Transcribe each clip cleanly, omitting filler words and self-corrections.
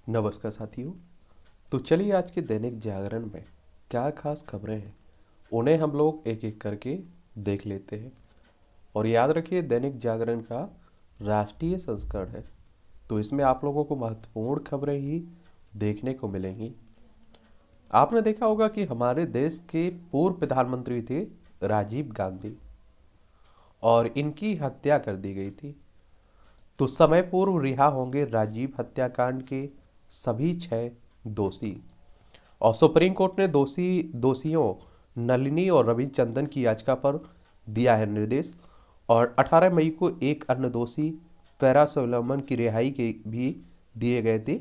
नमस्कार साथियों। तो चलिए आज के दैनिक जागरण में क्या खास खबरें हैं उन्हें हम लोग एक एक करके देख लेते हैं। और याद रखिए दैनिक जागरण का राष्ट्रीय संस्करण है, तो इसमें आप लोगों को महत्वपूर्ण खबरें ही देखने को मिलेंगी। आपने देखा होगा कि हमारे देश के पूर्व प्रधानमंत्री थे राजीव गांधी, और इनकी हत्या कर दी गई थी। तो समय पूर्व रिहा होंगे राजीव हत्याकांड के सभी 6 दोषी। और सुप्रीम कोर्ट ने दोषियों नलिनी और रविचंद्रन की याचिका पर दिया है निर्देश। और 18 मई को एक अन्य दोषी पैरासोलमन की रिहाई के भी दिए गए थे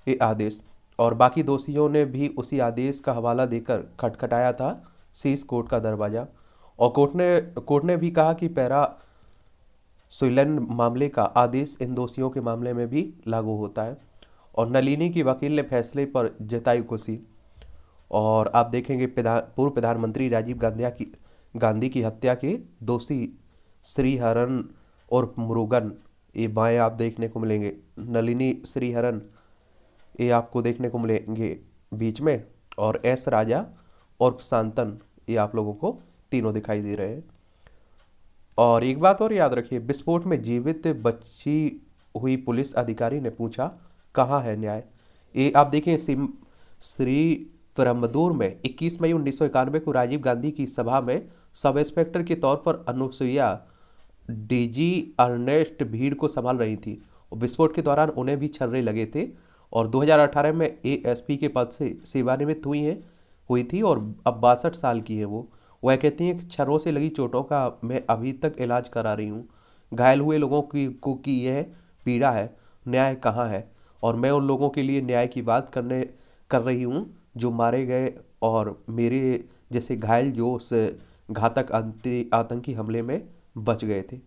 ये आदेश। और बाकी दोषियों ने भी उसी आदेश का हवाला देकर खटखटाया था शीर्ष कोर्ट का दरवाजा। और कोर्ट ने भी कहा कि पैरा सोलन मामले का आदेश इन दोषियों के मामले में भी लागू होता है। और नलिनी की वकील ने फैसले पर जताई खुशी। और आप देखेंगे पूर्व प्रधानमंत्री राजीव गांधी की हत्या के दोषी श्रीहरन और मुरुगन, ये बाएं आप देखने को मिलेंगे। नलिनी श्रीहरन ये आपको देखने को मिलेंगे बीच में, और एस राजा और शांतन ये आप लोगों को तीनों दिखाई दे रहे हैं। और एक बात और याद रखिए, विस्फोट में जीवित बची हुई पुलिस अधिकारी ने पूछा कहाँ है न्याय। ये आप देखें श्री परम्बदूर में 21 मई 1991 को राजीव गांधी की सभा में सब इंस्पेक्टर के तौर पर अनुसुईया डीजी अर्नेस्ट भीड़ को संभाल रही थी। विस्फोट के दौरान उन्हें भी छर्रे लगे थे। और 2018 में एएसपी के पद से सेवानिवृत्त हुई थी, और अब 62 साल की है वो। वह कहती हैं कि छर्रों से लगी चोटों का मैं अभी तक इलाज करा रही हूँ। घायल हुए लोगों की यह पीड़ा है, न्याय कहाँ है। और मैं उन लोगों के लिए न्याय की बात कर रही हूँ जो मारे गए और मेरे जैसे घायल जो उस घातक आतंकी हमले में बच गए थे।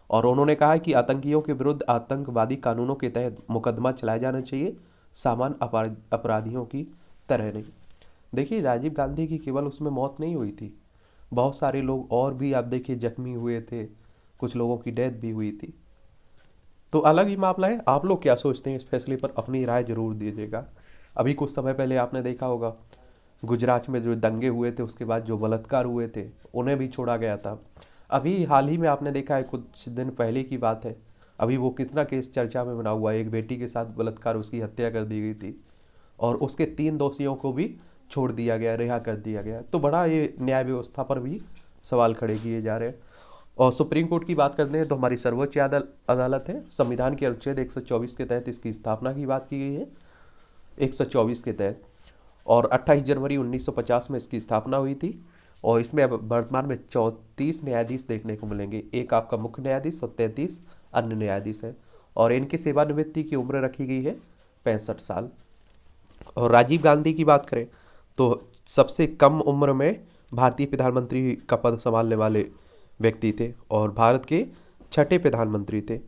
और उन्होंने कहा कि आतंकियों के विरुद्ध आतंकवादी कानूनों के तहत मुकदमा चलाया जाना चाहिए, सामान्य अपराधियों की तरह नहीं। देखिए राजीव गांधी की केवल उसमें मौत नहीं हुई थी, बहुत सारे लोग और भी आप देखिए जख्मी हुए थे, कुछ लोगों की डेथ भी हुई थी। तो अलग ही मामला है। आप लोग क्या सोचते हैं इस फैसले पर, अपनी राय जरूर दीजिएगा। अभी कुछ समय पहले आपने देखा होगा गुजरात में जो दंगे हुए थे, उसके बाद जो बलात्कार हुए थे उन्हें भी छोड़ा गया था। अभी हाल ही में आपने देखा है, कुछ दिन पहले की बात है, अभी वो कितना केस चर्चा में बना हुआ है। एक बेटी के साथ बलात्कार, उसकी हत्या कर दी गई थी, और उसके 3 दोषियों को भी छोड़ दिया गया, रिहा कर दिया गया। तो बड़ा ये न्याय व्यवस्था पर भी सवाल खड़े किए जा रहे हैं। और सुप्रीम कोर्ट की बात करते हैं तो हमारी सर्वोच्च अदालत है। संविधान के अनुच्छेद 124 के तहत इसकी स्थापना की बात की गई है, 124 के तहत। और 28 जनवरी 1950 में इसकी स्थापना हुई थी। और इसमें अब वर्तमान में 34 न्यायाधीश देखने को मिलेंगे, एक आपका मुख्य न्यायाधीश और 33 अन्य न्यायाधीश हैं। और इनकी सेवानिवृत्ति की उम्र रखी गई है 65 साल। और राजीव गांधी की बात करें तो सबसे कम उम्र में भारतीय प्रधानमंत्री का पद संभालने वाले व्यक्ति थे, और भारत के 6ठे प्रधानमंत्री थे।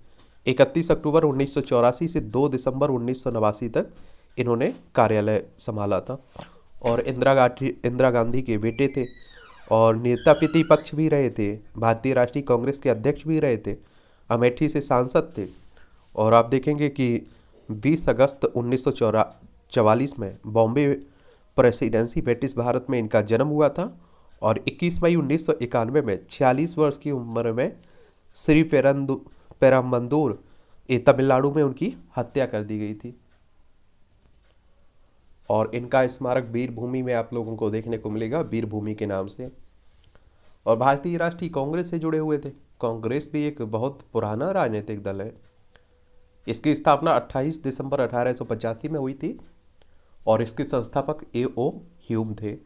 31 अक्टूबर 1984 से 2 दिसंबर 1989 तक इन्होंने कार्यालय संभाला था। और इंदिरा गांधी के बेटे थे, और नेता प्रतिपक्ष भी रहे थे, भारतीय राष्ट्रीय कांग्रेस के अध्यक्ष भी रहे थे, अमेठी से सांसद थे। और आप देखेंगे कि 20 अगस्त 1944 में बॉम्बे प्रेसिडेंसी ब्रिटिश भारत में इनका जन्म हुआ था। और 21 मई 1991 में 46 वर्ष की उम्र में श्री पेरम्बदूर तमिलनाडु में उनकी हत्या कर दी गई थी। और इनका स्मारक वीर भूमि में आप लोगों को देखने को मिलेगा, वीर भूमि के नाम से। और भारतीय राष्ट्रीय कांग्रेस से जुड़े हुए थे। कांग्रेस भी एक बहुत पुराना राजनीतिक दल है। इसकी स्थापना 28 दिसंबर 1885 में हुई थी, और इसके संस्थापक A.O. ह्यूम थे।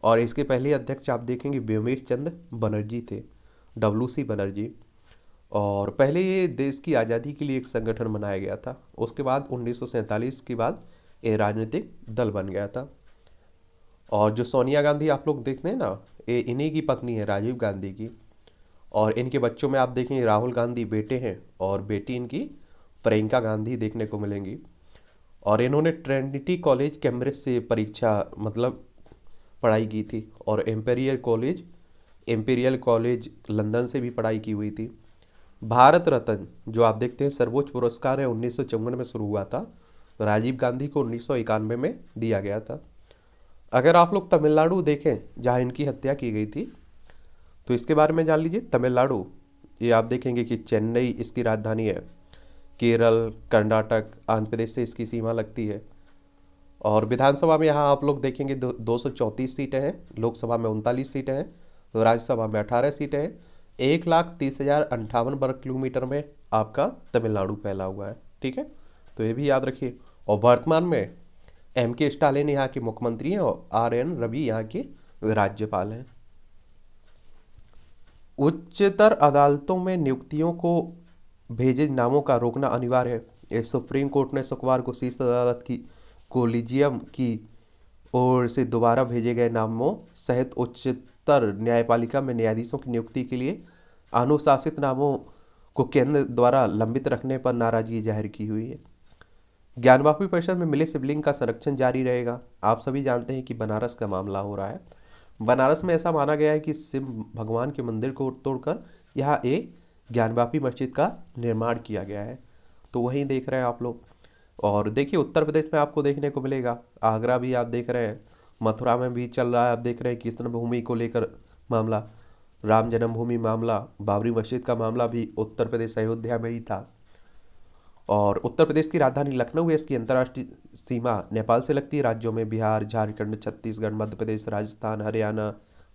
और इसके पहले अध्यक्ष आप देखेंगे व्योमेश चंद्र बनर्जी थे, WC बनर्जी। और पहले ये देश की आज़ादी के लिए एक संगठन बनाया गया था। उसके बाद 1947 के बाद ये राजनीतिक दल बन गया था। और जो सोनिया गांधी आप लोग देखते हैं ना, ये इन्हीं की पत्नी है, राजीव गांधी की। और इनके बच्चों में आप देखेंगे राहुल गांधी बेटे हैं, और बेटी इनकी प्रियंका गांधी देखने को मिलेंगी। और इन्होंने ट्रिनिटी कॉलेज कैम्ब्रिज से पढ़ाई की थी, और एम्पेरियल कॉलेज लंदन से भी पढ़ाई की हुई थी। भारत रत्न जो आप देखते हैं सर्वोच्च पुरस्कार है, 1954 में शुरू हुआ था, राजीव गांधी को 1991 में दिया गया था। अगर आप लोग तमिलनाडु देखें जहाँ इनकी हत्या की गई थी, तो इसके बारे में जान लीजिए। तमिलनाडु, ये आप देखेंगे कि चेन्नई इसकी राजधानी है। केरल, कर्नाटक, आंध्र प्रदेश से इसकी सीमा लगती है। और विधानसभा में यहाँ आप लोग देखेंगे 234 सीटें हैं, लोकसभा में 39 सीटें हैं, राज्यसभा में 18 सीटें हैं। 1,30,058 वर्ग किलोमीटर में आपका तमिलनाडु फैला हुआ है। ठीक है, तो ये भी याद रखिए। और वर्तमान में M.K. स्टालिन यहाँ के मुख्यमंत्री हैं और R.N. रवि यहाँ के राज्यपाल हैं। उच्चतर अदालतों में नियुक्तियों को भेजे नामों का रोकना अनिवार्य है। ये सुप्रीम कोर्ट ने शुक्रवार को शीर्ष अदालत की कोलिजियम की ओर से दोबारा भेजे गए नामों सहित उच्चतर न्यायपालिका में न्यायाधीशों की नियुक्ति के लिए अनुशासित नामों को केंद्र द्वारा लंबित रखने पर नाराजगी जाहिर की हुई है। ज्ञानवापी परिषद में मिले शिवलिंग का संरक्षण जारी रहेगा। आप सभी जानते हैं कि बनारस का मामला हो रहा है। बनारस में ऐसा माना गया है कि शिव भगवान के मंदिर को तोड़कर यहाँ एक ज्ञानवापी मस्जिद का निर्माण किया गया है। तो वहीं देख रहे हैं आप लोग। और देखिए उत्तर प्रदेश में आपको देखने को मिलेगा, आगरा भी आप देख रहे हैं, मथुरा में भी चल रहा है। आप देख रहे हैं कृष्ण भूमि को लेकर मामला, राम जन्मभूमि मामला, बाबरी मस्जिद का मामला भी उत्तर प्रदेश अयोध्या में ही था। और उत्तर प्रदेश की राजधानी लखनऊ है। इसकी अंतर्राष्ट्रीय सीमा नेपाल से लगती है। राज्यों में बिहार, झारखंड, छत्तीसगढ़, मध्य प्रदेश, राजस्थान, हरियाणा,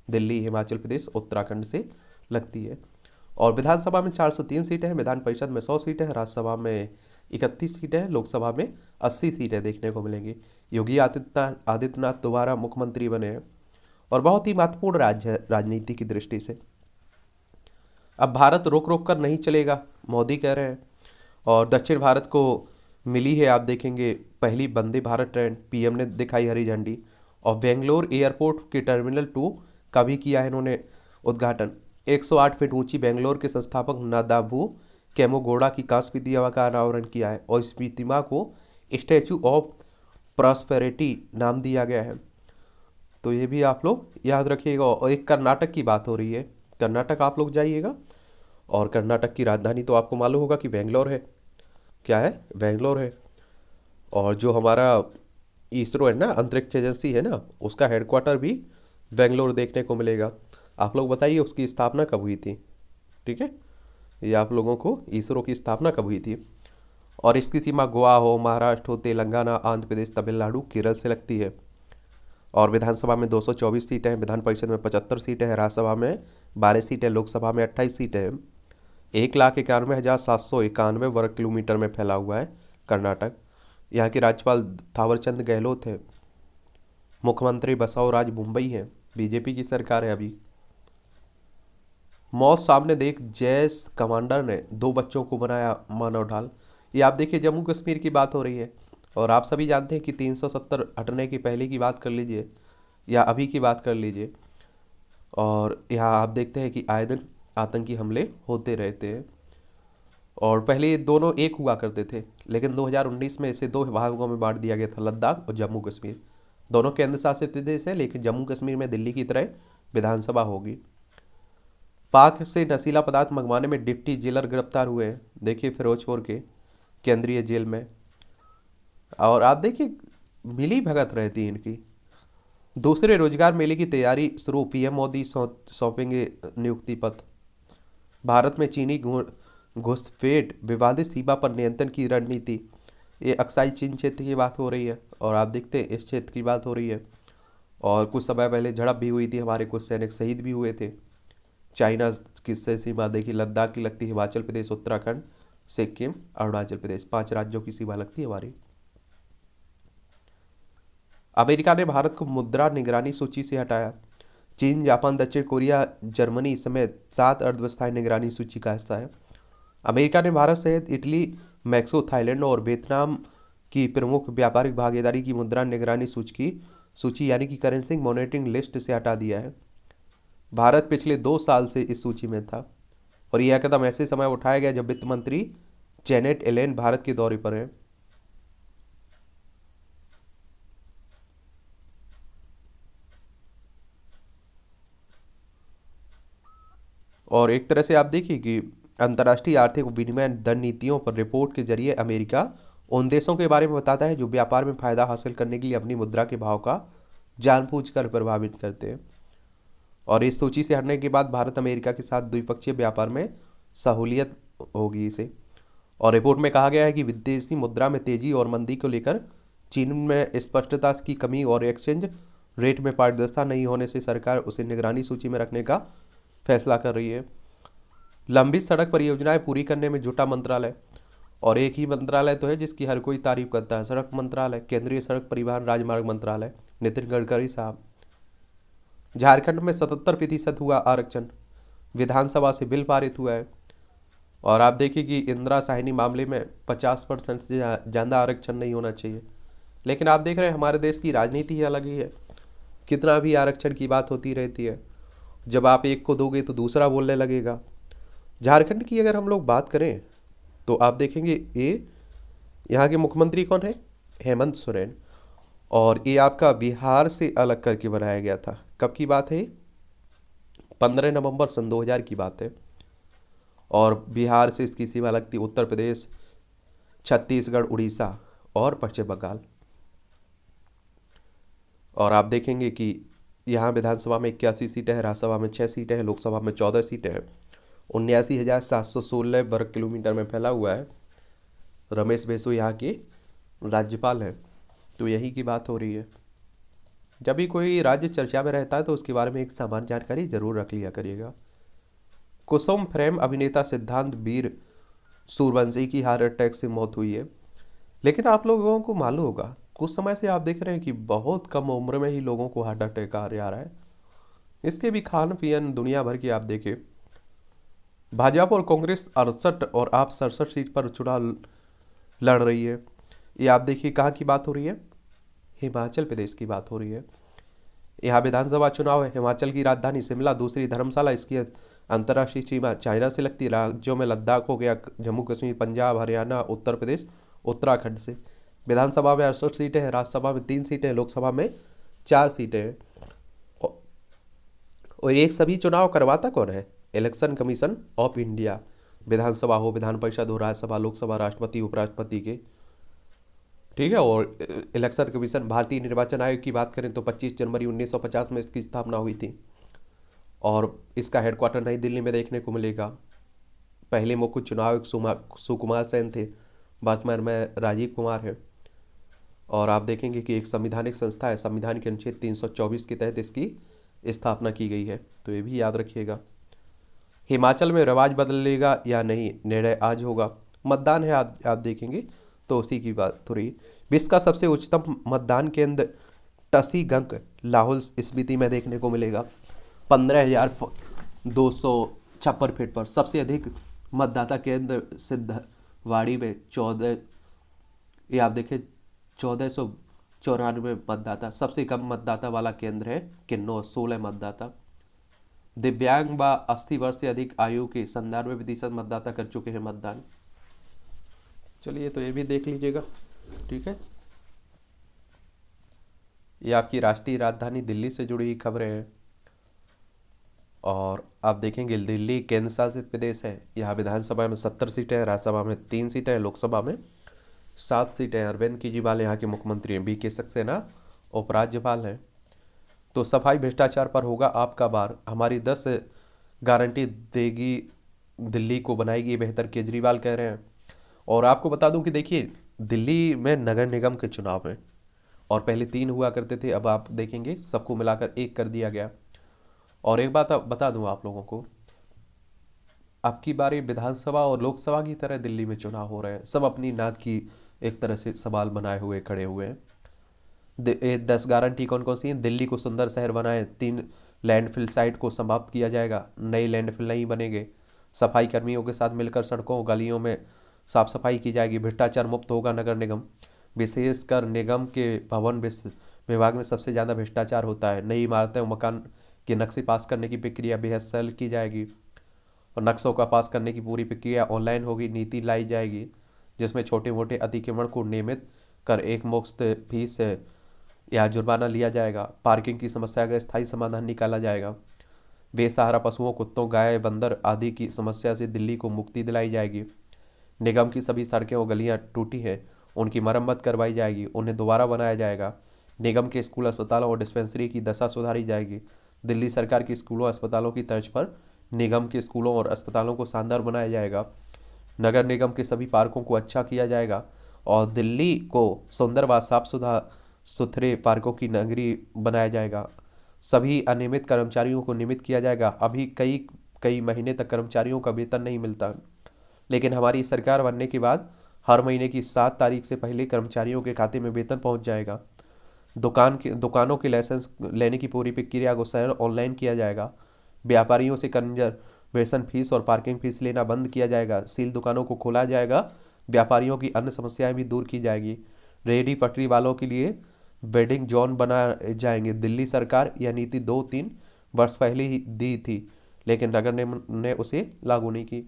दिल्ली, हिमाचल प्रदेश, उत्तराखंड से लगती है। और विधानसभा में 403 सीटें हैं, विधान परिषद में 100 सीटें हैं, राज्यसभा में 31 सीटें हैं, लोकसभा में 80 सीटें देखने को मिलेंगी। योगी आदित्यनाथ दोबारा मुख्यमंत्री बने हैं और बहुत ही महत्वपूर्ण राज्य है राजनीति की दृष्टि से। अब भारत रोक रोक कर नहीं चलेगा, मोदी कह रहे हैं। और दक्षिण भारत को मिली है, आप देखेंगे, पहली वंदे भारत ट्रेन, पीएम ने दिखाई हरी झंडी। और बेंगलोर एयरपोर्ट के टर्मिनल 2 का भी किया है इन्होंने उद्घाटन। 108 फीट ऊंची बेंगलोर के संस्थापक नादाबू केम्पेगौड़ा की कांस्य प्रतिमा का अनावरण किया है और इस प्रतिमा को स्टैचू ऑफ प्रॉस्पेरिटी नाम दिया गया है। तो ये भी आप लोग याद रखिएगा। और एक कर्नाटक की बात हो रही है, कर्नाटक आप लोग जाइएगा। और कर्नाटक की राजधानी तो आपको मालूम होगा कि बेंगलोर है। क्या है? बेंगलोर है। और जो हमारा इसरो है ना, अंतरिक्ष एजेंसी है ना, उसका हेडक्वार्टर भी बेंगलोर देखने को मिलेगा। आप लोग बताइए उसकी स्थापना कब हुई थी? ठीक है, ये आप लोगों को इसरो की स्थापना कब हुई थी। और इसकी सीमा गोवा हो, महाराष्ट्र हो, तेलंगाना, आंध्र प्रदेश, तमिलनाडु, केरल से लगती है। और विधानसभा में 224 सीटें हैं, विधान परिषद में 75 सीटें हैं, राज्यसभा में 12 सीटें, लोकसभा में 28 सीटें हैं। 1,91,791 वर्ग किलोमीटर में फैला हुआ है कर्नाटक। यहाँ के राज्यपाल थावरचंद गहलोत है, मुख्यमंत्री बसवराज मुंबई है, बीजेपी की सरकार है अभी। मौत सामने देख जैश कमांडर ने 2 बच्चों को बनाया मानव ढाल। ये आप देखिए जम्मू कश्मीर की बात हो रही है। और आप सभी जानते हैं कि 370 हटने की पहले की बात कर लीजिए या अभी की बात कर लीजिए, और यहाँ आप देखते हैं कि आए दिन आतंकी हमले होते रहते हैं। और पहले ये दोनों एक हुआ करते थे, लेकिन 2019 में इसे 2 भागों में बांट दिया गया था, लद्दाख और जम्मू कश्मीर। दोनों केंद्र शासित प्रदेश है, लेकिन जम्मू कश्मीर में दिल्ली की तरह विधानसभा होगी। पाक से नशीला पदार्थ मंगवाने में डिप्टी जेलर गिरफ्तार हुए हैं, देखिए फिरोजपुर के केंद्रीय जेल में। और आप देखिए मिली भगत रहती है इनकी। दूसरे रोजगार मेले की तैयारी शुरू, पीएम मोदी सौंपेंगे नियुक्ति पत्र। भारत में चीनी घुसपैठ, विवादित सीमा पर नियंत्रण की रणनीति। ये अक्साई चीन क्षेत्र की बात हो रही है और आप देखते हैं इस क्षेत्र की बात हो रही है। और कुछ समय पहले झड़प भी हुई थी, हमारे कुछ सैनिक शहीद भी हुए थे। चाइना की सीमा देखिए, लद्दाख की लगती है, हिमाचल प्रदेश, उत्तराखंड, सिक्किम, अरुणाचल प्रदेश, 5 राज्यों की सीमा लगती है हमारी। अमेरिका ने भारत को मुद्रा निगरानी सूची से हटाया। चीन, जापान, दक्षिण कोरिया, जर्मनी समेत 7 अर्थव्यवस्थाएं निगरानी सूची का हिस्सा है। अमेरिका ने भारत सहित इटली, मैक्सिको, थाईलैंड और वियतनाम की प्रमुख व्यापारिक भागीदारी की मुद्रा निगरानी सूची यानी कि करेंसी मॉनिटरिंग लिस्ट से हटा दिया है। भारत पिछले 2 साल से इस सूची में था और यह कदम ऐसे समय उठाया गया जब वित्त मंत्री जेनेट एलेन भारत के दौरे पर हैं। और एक तरह से आप देखिए कि अंतर्राष्ट्रीय आर्थिक विनिमय दर नीतियों पर रिपोर्ट के जरिए अमेरिका उन देशों के बारे में बताता है जो व्यापार में फायदा हासिल करने के लिए अपनी मुद्रा के भाव का जानबूझकर प्रभावित करते हैं। और इस सूची से हटने के बाद भारत अमेरिका के साथ द्विपक्षीय व्यापार में सहूलियत होगी इसे। और रिपोर्ट में कहा गया है कि विदेशी मुद्रा में तेजी और मंदी को लेकर चीन में स्पष्टता की कमी और एक्सचेंज रेट में पारदर्शिता नहीं होने से सरकार उसे निगरानी सूची में रखने का फैसला कर रही है। लंबी सड़क परियोजनाएं पूरी करने में जुटा मंत्रालय, और एक ही मंत्रालय तो है जिसकी हर कोई तारीफ करता है, सड़क मंत्रालय, केंद्रीय सड़क परिवहन राजमार्ग मंत्रालय, नितिन गडकरी साहब। झारखंड में 77% हुआ आरक्षण, विधानसभा से बिल पारित हुआ है। और आप देखिए कि इंदिरा साहिनी मामले में 50% से ज़्यादा आरक्षण नहीं होना चाहिए, लेकिन आप देख रहे हैं हमारे देश की राजनीति ही अलग ही है, कितना भी आरक्षण की बात होती रहती है, जब आप एक को दोगे तो दूसरा बोलने लगेगा। झारखंड की अगर हम लोग बात करें तो आप देखेंगे ये यहाँ के मुख्यमंत्री कौन है, हेमंत सोरेन, और ये आपका बिहार से अलग करके बनाया गया था। कब की बात है, 15 नवंबर सन 2000 की बात है। और बिहार से इसकी सीमा लगती उत्तर प्रदेश, छत्तीसगढ़, उड़ीसा और पश्चिम बंगाल। और आप देखेंगे कि यहाँ विधानसभा में 81 सीटें हैं, राज्यसभा में 6 सीटें हैं, लोकसभा में 14 सीटें हैं। 79,716 वर्ग किलोमीटर में फैला हुआ है। रमेश बैसु यहाँ के राज्यपाल हैं। तो यही की बात हो रही है। जब भी कोई राज्य चर्चा में रहता है तो उसके बारे में एक सामान्य जानकारी जरूर रख लिया करिएगा। कुसुम प्रेम अभिनेता सिद्धांत वीर सूर्यवंशी की हार्ट अटैक से मौत हुई है। लेकिन आप लोगों को मालूम होगा कुछ समय से आप देख रहे हैं कि बहुत कम उम्र में ही लोगों को हार्ट अटैक आ रहा है। इसके भी खान पियन दुनिया भर की आप देखें। भाजपा और कांग्रेस 68 और आप 67 सीट पर चुनाव लड़ रही है। ये आप देखिए कहाँ की बात हो रही है, हिमाचल प्रदेश की बात हो रही है। यहाँ विधानसभा चुनाव है। हिमाचल की राजधानी शिमला, दूसरी धर्मशाला, इसकी अंतर्राष्ट्रीय सीमा चाइना से लगती। राज्यों में लद्दाख हो गया, जम्मू कश्मीर, पंजाब, हरियाणा, उत्तर प्रदेश, उत्तराखंड से। विधानसभा में 68 सीटें हैं, राज्यसभा में 3 सीटें हैं, लोकसभा में 4 सीटें हैं। और एक सभी चुनाव करवाता कौन है, इलेक्शन कमीशन ऑफ इंडिया। विधानसभा हो, विधान परिषद हो, राज्यसभा, लोकसभा, राष्ट्रपति, उपराष्ट्रपति के, ठीक है। और इलेक्शन कमीशन, भारतीय निर्वाचन आयोग की बात करें तो 25 जनवरी 1950 में इसकी स्थापना हुई थी। और इसका हेडक्वार्टर नई दिल्ली में देखने को मिलेगा। पहले मुख्य चुनाव आयुक्त सुकुमार सेन थे, वर्तमान में राजीव कुमार है। और आप देखेंगे कि एक संवैधानिक संस्था है, संविधान के अनुच्छेद 324 के तहत इसकी स्थापना की गई है। तो ये भी याद रखिएगा। हिमाचल में रिवाज बदलेगा या नहीं, निर्णय आज होगा। मतदान है, आप देखेंगे तो उसी की बात हो रही। विश्व का सबसे उच्चतम मतदान केंद्र टसीगंग लाहौल स्पीति में देखने को मिलेगा। 15,256 फीट पर। सबसे अधिक मतदाता केंद्र सिद्धवाड़ी में 14, ये आप देखें 1494 मतदाता। सबसे कम मतदाता वाला केंद्र है किन्नौर, 16 मतदाता। दिव्यांग व 80 वर्ष से अधिक आयु के 97% मतदाता कर चुके हैं मतदान। चलिए तो ये भी देख लीजिएगा, ठीक है। ये आपकी राष्ट्रीय राजधानी दिल्ली से जुड़ी खबरें हैं। और आप देखेंगे दिल्ली केंद्र शासित प्रदेश है। यहाँ विधानसभा में 70 सीटें हैं, राज्यसभा में 3 सीटें हैं, लोकसभा में 7 सीटें हैं। अरविंद केजरीवाल यहाँ के मुख्यमंत्री हैं, BK सक्सेना उपराज्यपाल हैं। तो सफाई भ्रष्टाचार पर होगा आपका बार, हमारी 10 गारंटी देगी दिल्ली को बनाएगी बेहतर, केजरीवाल कह रहे हैं। और आपको बता दूं कि देखिए दिल्ली में नगर निगम के चुनाव हैं, और पहले 3 हुआ करते थे, अब आप देखेंगे सबको मिलाकर 1 कर दिया गया। और एक बात बता दूं आप लोगों को, अब की बारी विधानसभा और लोकसभा की तरह दिल्ली में चुनाव हो रहे हैं। सब अपनी नाक की एक तरह से सवाल बनाए हुए खड़े हुए हैं। 10 गारंटी कौन कौन सी हैं? दिल्ली को सुंदर शहर बनाए, 3 लैंडफिल साइट को समाप्त किया जाएगा, नए लैंडफिल नहीं बनेंगे, सफाई कर्मियों के साथ मिलकर सड़कों गलियों में साफ सफाई की जाएगी, भ्रष्टाचार मुक्त होगा नगर निगम। विशेषकर निगम के भवन विभाग में सबसे ज़्यादा भ्रष्टाचार होता है। नई इमारतें और मकान के नक्शे पास करने की प्रक्रिया बेहद सरल की जाएगी, और नक्शों का पास करने की पूरी प्रक्रिया ऑनलाइन होगी। नीति लाई जाएगी जिसमें छोटे मोटे अतिक्रमण को नियमित कर एक मुक्त फीस या जुर्माना लिया जाएगा। पार्किंग की समस्या का स्थायी समाधान निकाला जाएगा। बेसहारा पशुओं, कुत्तों, गाय, बंदर आदि की समस्या से दिल्ली को मुक्ति दिलाई जाएगी। निगम की सभी सड़कें और गलियां टूटी हैं उनकी मरम्मत करवाई जाएगी, उन्हें दोबारा बनाया जाएगा। निगम के स्कूल, अस्पतालों और डिस्पेंसरी की दशा सुधारी जाएगी। दिल्ली सरकार के स्कूलों अस्पतालों की तर्ज पर निगम के स्कूलों और अस्पतालों को शानदार बनाया जाएगा। नगर निगम के सभी पार्कों को अच्छा किया जाएगा और दिल्ली को सुंदर व साफ सुथरे पार्कों की नगरी बनाया जाएगा। सभी अनियमित कर्मचारियों को नियमित किया जाएगा। अभी कई कई महीने तक कर्मचारियों का वेतन नहीं मिलता, लेकिन हमारी सरकार बनने के बाद हर महीने की 7 तारीख से पहले कर्मचारियों के खाते में वेतन पहुंच जाएगा। दुकानों के लाइसेंस लेने की पूरी प्रक्रिया को सरल ऑनलाइन किया जाएगा। व्यापारियों से कंजरवेशन फीस और पार्किंग फीस लेना बंद किया जाएगा। सील दुकानों को खोला जाएगा। व्यापारियों की अन्य समस्याएं भी दूर की जाएगी। रेहड़ी पटरी वालों के लिए वेडिंग जोन बनाए जाएंगे। दिल्ली सरकार यह नीति 2-3 वर्ष पहले ही दी थी, लेकिन नगर निगम ने उसे लागू नहीं की।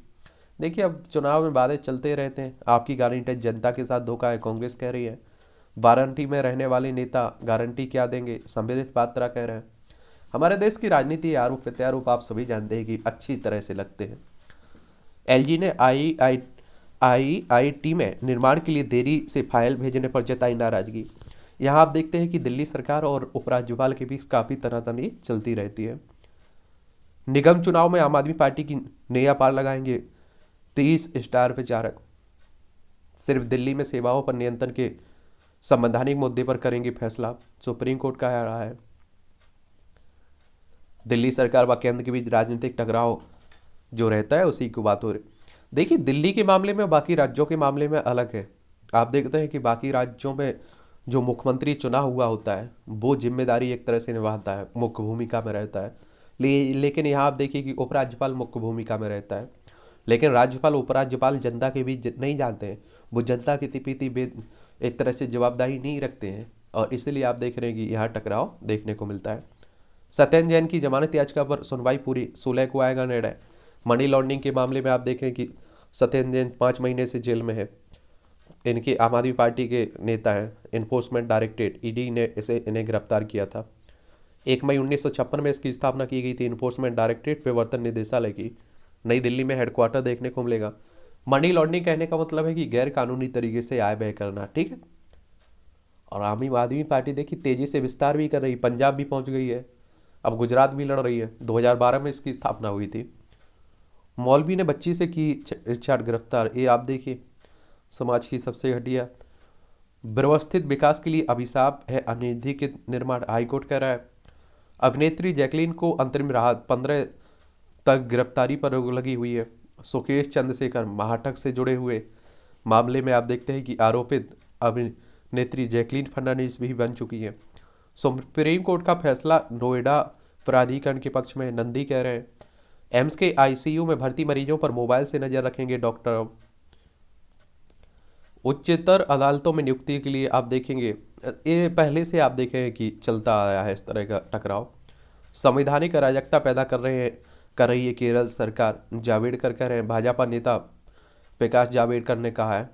देखिए, अब चुनाव में वादे चलते रहते हैं। आपकी गारंटी जनता के साथ धोखा है, कांग्रेस कह रही है। वारंटी में रहने वाले नेता गारंटी क्या देंगे, संबित पात्रा कह रहे हैं। हमारे देश की राजनीति आरोप प्रत्यारोप आप सभी जानते हैं कि अच्छी तरह से लगते हैं। एलजी ने आईआईटी में निर्माण के लिए देरी से फाइल भेजने पर जताई नाराजगी। यहाँ आप देखते हैं कि दिल्ली सरकार और उपराज्यपाल के बीच काफी तनातनी चलती रहती है। निगम चुनाव में आम आदमी पार्टी की नया पार लगाएंगे 30 स्टार विचारक। सिर्फ दिल्ली में सेवाओं पर नियंत्रण के संवैधानिक मुद्दे पर करेंगे फैसला, सुप्रीम कोर्ट का रहा है। दिल्ली सरकार व केंद्र के बीच राजनीतिक टकराव जो रहता है उसी की बात हो रही। देखिए, दिल्ली के मामले में बाकी राज्यों के मामले में अलग है। आप देखते हैं कि बाकी राज्यों में जो मुख्यमंत्री चुना हुआ होता है वो जिम्मेदारी एक तरह से निभाता है, मुख्य भूमिका में रहता है। लेकिन यहाँ आप देखिए कि उपराज्यपाल मुख्य भूमिका में रहता है, लेकिन राज्यपाल उपराज्यपाल जनता के बीच नहीं जानते हैं। वो जनता के प्रति एक तरह से जवाबदारी नहीं रखते हैं, और इसलिए आप देख रहे हैं कि यहाँ टकराव देखने को मिलता है। सत्येंद्र जैन की जमानत याचिका पर सुनवाई पूरी 16 को आएगा निर्णय। मनी लॉन्ड्रिंग के मामले में आप देखें कि सत्येंद्र जैन 5 महीने से जेल में है। इनके आम आदमी पार्टी के नेता हैं। इन्फोर्समेंट डायरेक्टरेट ईडी ने इन्हें गिरफ्तार किया था। 1 मई 1956 में इसकी स्थापना की गई थी। इन्फोर्समेंट डायरेक्टरेट प्रवर्तन निदेशालय की नई दिल्ली में हेडक्वार्टर देखने को मिलेगा। मनी लॉन्ड्रिंग कहने का मतलब है कि गैर कानूनी तरीके से आय व्यय करना, ठीक है। और आम आदमी पार्टी देखिए तेजी से विस्तार भी कर रही है, पंजाब भी पहुंच गई है, अब गुजरात भी लड़ रही है। 2012 में इसकी स्थापना हुई थी। मौलवी ने बच्ची से की छेड़छाड़, गिरफ्तार। ये आप देखिए, समाज की सबसे घटिया। व्यवस्थित विकास के लिए अभिशाप है अनधिकृत निर्माण, हाईकोर्ट कह रहा है। अभिनेत्री जैकलीन को अंतरिम राहत, 15 तक गिरफ्तारी पर रोक लगी हुई है। सुकेश चंद्रशेखर महाठग से जुड़े हुए मामले में आप देखते हैं कि आरोपित अभिनेत्री जैकलीन फर्नांडीज भी बन चुकी है। सुप्रीम कोर्ट का फैसला नोएडा प्राधिकरण के पक्ष में, नंदी कह रहे हैं। एम्स के आईसीयू में भर्ती मरीजों पर मोबाइल से नजर रखेंगे डॉक्टर। उच्चतर अदालतों में नियुक्ति के लिए आप देखेंगे, ये पहले से आप देखें कि चलता आया है इस तरह का टकराव। संवैधानिक अराजकता पैदा कर रही है केरल सरकार, जावड़ेकर कह रहे हैं। भाजपा नेता प्रकाश जावड़ेकर ने कहा है।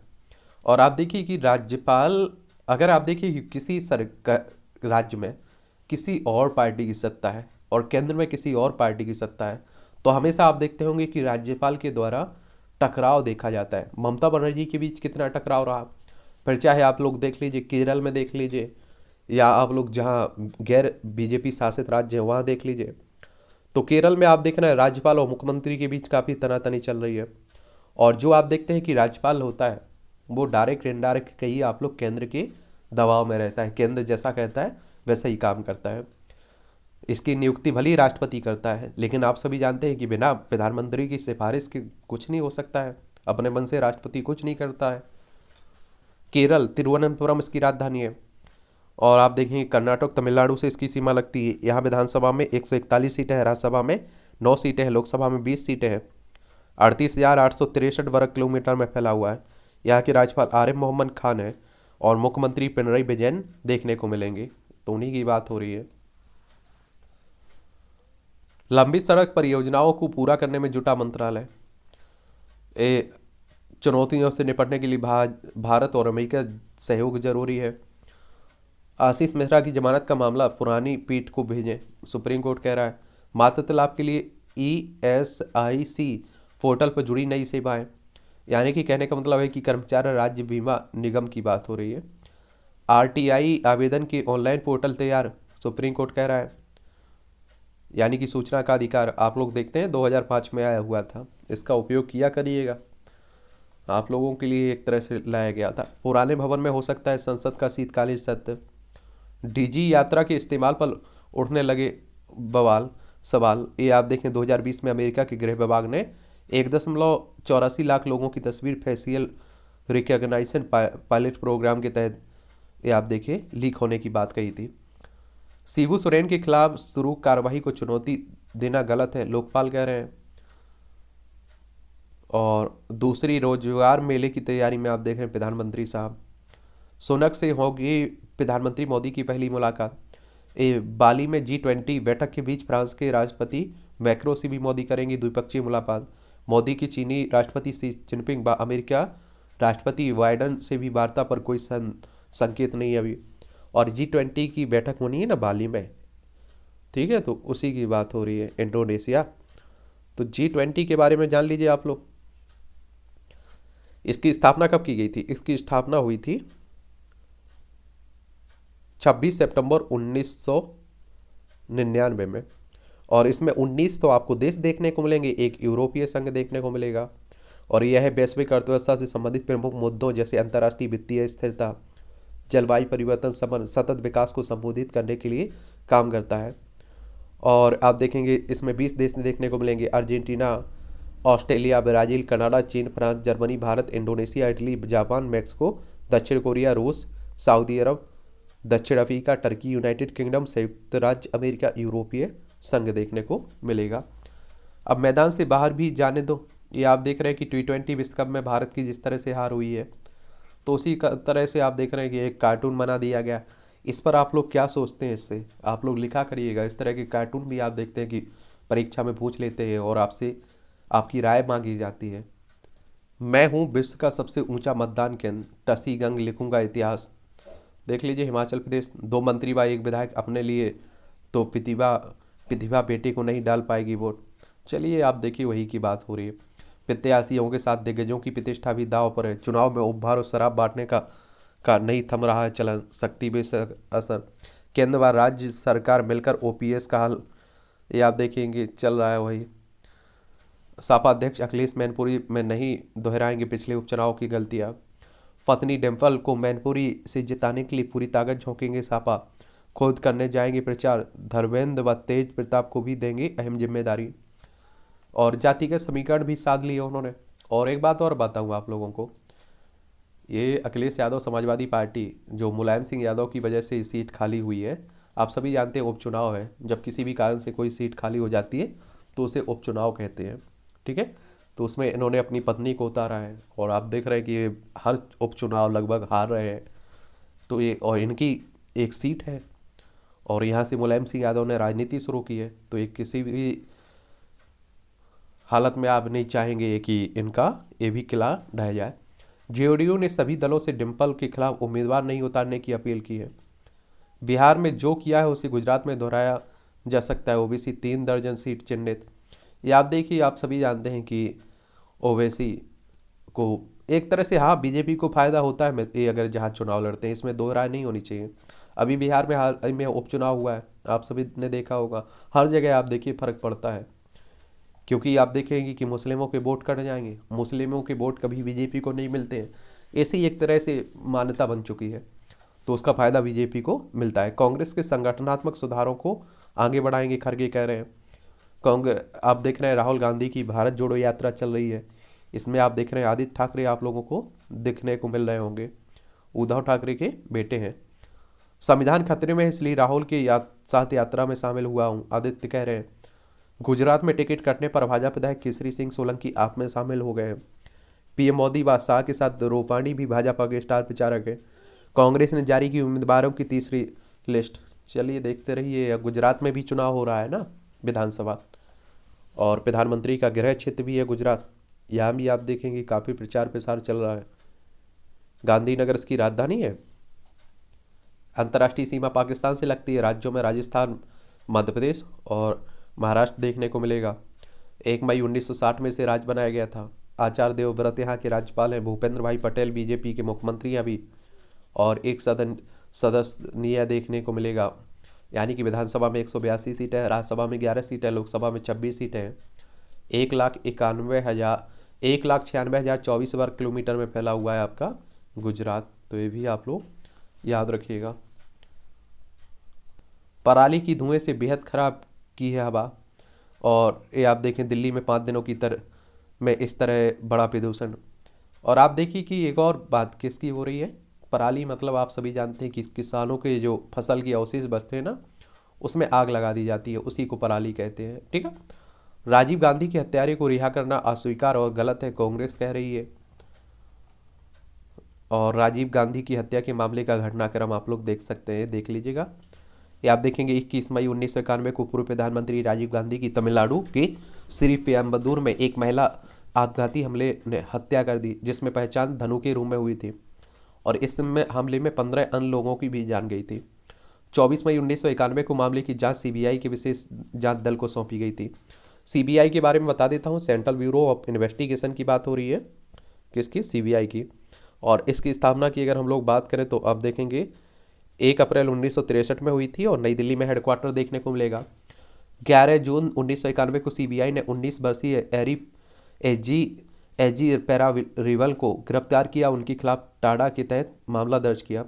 और आप देखिए कि राज्यपाल, अगर आप देखिए कि किसी राज्य में किसी और पार्टी की सत्ता है और केंद्र में किसी और पार्टी की सत्ता है, तो हमेशा आप देखते होंगे कि राज्यपाल के द्वारा टकराव देखा जाता है। ममता बनर्जी के बीच कितना टकराव रहा, फिर चाहे आप लोग देख लीजिए केरल में देख लीजिए, या आप लोग जहां गैर बीजेपी शासित राज्य है वहां देख लीजिए। तो केरल में आप देख रहे हैं राज्यपाल और मुख्यमंत्री के बीच काफ़ी तनातनी चल रही है। और जो आप देखते हैं कि राज्यपाल होता है वो डायरेक्ट इनडायरेक्ट कहिए आप लोग केंद्र के दबाव में रहता है। केंद्र जैसा कहता है वैसा ही काम करता है। इसकी नियुक्ति भले ही राष्ट्रपति करता है, लेकिन आप सभी जानते हैं कि बिना प्रधानमंत्री की सिफारिश के कुछ नहीं हो सकता है। अपने मन से राष्ट्रपति कुछ नहीं करता है। केरल, तिरुवनंतपुरम इसकी राजधानी है। और आप देखेंगे कर्नाटक तमिलनाडु से इसकी सीमा लगती है। यहाँ विधानसभा में 141 सीटें हैं, राज्यसभा में 9 सीटें हैं, लोकसभा में 20 सीटें हैं। 38,863 वर्ग किलोमीटर में फैला हुआ है। यहाँ के राज्यपाल आरिफ मोहम्मद खान है और मुख्यमंत्री पिनराई विजयन देखने को मिलेंगे। तो उन्हीं की बात हो रही है। लंबित सड़क परियोजनाओं को पूरा करने में जुटा मंत्रालय। चुनौतियों से निपटने के लिए भारत और अमेरिका सहयोग जरूरी है। आशीष मिश्रा की जमानत का मामला पुरानी पीठ को भेजें, सुप्रीम कोर्ट कह रहा है। मातृत्व लाभ के लिए ESIC पोर्टल पर जुड़ी नई सेवाएं। यानी कि कहने का मतलब है कि कर्मचारी राज्य बीमा निगम की बात हो रही है। आरटीआई आवेदन के ऑनलाइन पोर्टल तैयार, सुप्रीम कोर्ट कह रहा है। यानी कि सूचना का अधिकार आप लोग देखते हैं 2005 में आया हुआ था, इसका उपयोग किया करिएगा। आप लोगों के लिए एक तरह से लाया गया था। पुराने भवन में हो सकता है संसद का शीतकालीन सत्र। डीजी यात्रा के इस्तेमाल पर उठने लगे बवाल सवाल। ये आप देखें 2020 में अमेरिका के गृह विभाग ने 1.84 लाख लोगों की तस्वीर फेशियल रिकॉग्निशन पायलट प्रोग्राम के तहत ये आप देखिए लीक होने की बात कही थी। शिबू सोरेन के खिलाफ शुरू कार्रवाई को चुनौती देना गलत है, लोकपाल कह रहे हैं। और दूसरी रोजगार मेले की तैयारी में आप देख रहे हैं प्रधानमंत्री साहब। सुनक से होगी प्रधानमंत्री मोदी की पहली मुलाकात। बाली में G20 बैठक के बीच फ्रांस के राष्ट्रपति मैक्रो से भी मोदी करेंगे द्विपक्षीय मुलाकात। मोदी की चीनी राष्ट्रपति शी जिनपिंग अमेरिका राष्ट्रपति बाइडन से भी वार्ता पर कोई संकेत नहीं अभी। और G20 की बैठक होनी है ना बाली में, ठीक है, तो उसी की बात हो रही है, इंडोनेशिया। तो G20 के बारे में जान लीजिए आप लोग। इसकी स्थापना कब की गई थी? इसकी स्थापना हुई थी 26 सितंबर 1999 में। और इसमें 19 तो आपको देश देखने को मिलेंगे, एक यूरोपीय संघ देखने को मिलेगा। और यह है वैश्विक अर्थव्यवस्था से संबंधित प्रमुख मुद्दों जैसे अंतर्राष्ट्रीय वित्तीय स्थिरता, जलवायु परिवर्तन, सतत विकास को संबोधित करने के लिए काम करता है। और आप देखेंगे इसमें 20 देश देखने को मिलेंगे, अर्जेंटीना, ऑस्ट्रेलिया, ब्राज़ील, कनाडा, चीन, France, Germany, Bharat, Indonesia, Italy, Japan, Mexico, दक्षिण कोरिया, रूस, सऊदी अरब, दक्षिण अफ्रीका, टर्की, यूनाइटेड किंगडम, संयुक्त राज्य अमेरिका, यूरोपीय संघ देखने को मिलेगा। अब मैदान से बाहर भी जाने दो। ये आप देख रहे हैं कि T20 विश्व कप में भारत की जिस तरह से हार हुई है, तो उसी तरह से आप देख रहे हैं कि एक कार्टून बना दिया गया। इस पर आप लोग क्या सोचते हैं? इससे आप लोग लिखा करिएगा। इस तरह के कार्टून भी आप देखते हैं कि परीक्षा में पूछ लेते हैं और आपसे आपकी राय मांगी जाती है। मैं हूँ विश्व का सबसे ऊंचा मतदान केंद्र, टसीगंग, लिखूंगा इतिहास। देख लीजिए हिमाचल प्रदेश, 2 मंत्री व 1 विधायक अपने लिए, तो प्रतिभा बेटी को नहीं डाल पाएगी वोट। चलिए आप देखिए वही की बात हो रही है। प्रत्याशियों के साथ दिग्गजों की प्रतिष्ठा भी दांव पर है। चुनाव में उपहार और शराब बांटने का नहीं थम रहा है चलन, सख्ती बेशक असर। केंद्र व राज्य सरकार मिलकर ओपीएस का हल, ये आप देखेंगे चल रहा है वही। सपा अध्यक्ष अखिलेश मैनपुरी में नहीं दोहराएंगे पिछले उपचुनाव की गलतियां। पत्नी डिम्पल को मैनपुरी से जिताने के लिए पूरी ताकत झोंकेंगे सपा। खुद करने जाएंगे प्रचार, धर्मेंद्र व तेज प्रताप को भी देंगे अहम जिम्मेदारी। और जातिगत समीकरण भी साध लिए उन्होंने। और एक बात और बताऊं आप लोगों को, ये अखिलेश यादव समाजवादी पार्टी जो मुलायम सिंह यादव की वजह से सीट खाली हुई है, आप सभी जानते हैं उपचुनाव है, जब किसी भी कारण से कोई सीट खाली हो जाती है तो उसे उपचुनाव कहते हैं, ठीक है। तो उसमें इन्होंने अपनी पत्नी को उतारा है और आप देख रहे हैं कि ये हर उपचुनाव लगभग हार रहे हैं। तो ये और इनकी एक सीट है और यहाँ से मुलायम सिंह यादव ने राजनीति शुरू की है, तो ये किसी भी हालत में आप नहीं चाहेंगे कि इनका ये भी किला ढह जाए। जेडीयू ने सभी दलों से डिम्पल के खिलाफ उम्मीदवार नहीं उतारने की अपील की है। बिहार में जो किया है उसे गुजरात में दोहराया जा सकता है। ओबीसी 3 दर्जन सीट चिन्हित। ये आप देखिए, आप सभी जानते हैं कि ओवैसी को एक तरह से, हाँ, बीजेपी को फायदा होता है ये अगर जहाँ चुनाव लड़ते हैं, इसमें दो राय नहीं होनी चाहिए। अभी बिहार में हाल में उपचुनाव हुआ है, आप सभी ने देखा होगा, हर जगह आप देखिए फर्क पड़ता है, क्योंकि आप देखेंगे कि मुस्लिमों के वोट कट जाएंगे, मुस्लिमों के वोट कभी बीजेपी को नहीं मिलते हैं। ऐसी एक तरह से मान्यता बन चुकी है, तो उसका फायदा बीजेपी को मिलता है। कांग्रेस के संगठनात्मक सुधारों को आगे बढ़ाएंगे, खड़गे कह रहे हैं। कांग्रेस, आप देख रहे हैं राहुल गांधी की भारत जोड़ो यात्रा चल रही है, इसमें आप देख रहे हैं आदित्य ठाकरे आप लोगों को दिखने को मिल रहे होंगे, उद्धव ठाकरे के बेटे हैं। संविधान खतरे में है, इसलिए राहुल के साथ यात्रा में शामिल हुआ हूँ, आदित्य कह रहे हैं। गुजरात में टिकट कटने पर भाजपा विधायक केसरी सिंह सोलंकी आप में शामिल हो गए हैं। पीएम मोदी व शाह के साथ रूपाणी भी भाजपा के स्टार प्रचारक है। कांग्रेस ने जारी की उम्मीदवारों की तीसरी लिस्ट। चलिए देखते रहिए। गुजरात में भी चुनाव हो रहा है ना, विधानसभा, और प्रधानमंत्री का गृह क्षेत्र भी है गुजरात, यहाँ भी आप देखेंगे काफ़ी प्रचार प्रसार चल रहा है। गांधीनगर इसकी राजधानी है। अंतर्राष्ट्रीय सीमा पाकिस्तान से लगती है। राज्यों में राजस्थान, मध्य प्रदेश और महाराष्ट्र देखने को मिलेगा। 1 मई 1960 में से राज्य बनाया गया था। आचार्य देवव्रत यहाँ के राज्यपाल हैं, भूपेंद्र भाई पटेल बीजेपी के मुख्यमंत्री हैं अभी, और एक सदस्य देखने को मिलेगा, यानी कि विधानसभा में 182 सीटें हैं, राज्यसभा में 11 सीटें, लोकसभा में 26 सीटें हैं। 1,96,000 24 वर्ग किलोमीटर में फैला हुआ है आपका गुजरात, तो ये भी आप लोग याद रखिएगा। पराली की धुएं से बेहद खराब की है हवा, और ये आप देखें दिल्ली में 5 दिनों की तरह में इस तरह बड़ा प्रदूषण। और आप देखिए कि एक और बात किसकी हो रही है, पराली मतलब आप सभी जानते हैं कि किसानों के जो फसल की अवशेष बचते हैं ना, उसमें आग लगा दी जाती है, उसी को पराली कहते हैं। ठीक है। राजीव गांधी के हत्यारे को रिहा करना अस्वीकार और गलत है, कांग्रेस कह रही है। और राजीव गांधी की हत्या के मामले का घटनाक्रम आप लोग देख सकते हैं, देख लीजिएगा। ये आप देखेंगे 21 मई 1991 को पूर्व प्रधानमंत्री राजीव गांधी की तमिलनाडु के श्रीपेरुम्बदूर में एक महिला आत्मघाती हमले ने हत्या कर दी, जिसमें पहचान धनु के रूप में हुई थी, और इस हमले में 15 अन्य लोगों की भी जान गई थी। 24 मई 1991 को मामले की जांच सीबीआई के विशेष जांच दल को सौंपी गई थी। सीबीआई के बारे में बता देता हूँ, सेंट्रल ब्यूरो ऑफ इन्वेस्टिगेशन की बात हो रही है, किसकी, सीबीआई की। और इसकी स्थापना की अगर हम लोग बात करें तो आप देखेंगे 1 अप्रैल 1963 में हुई थी, और नई दिल्ली में हेडक्वार्टर देखने को मिलेगा। 11 जून 1991 को सीबीआई ने 19 वर्षीय एजी पैरारिवल को गिरफ्तार किया, उनके खिलाफ टाडा के तहत मामला दर्ज किया।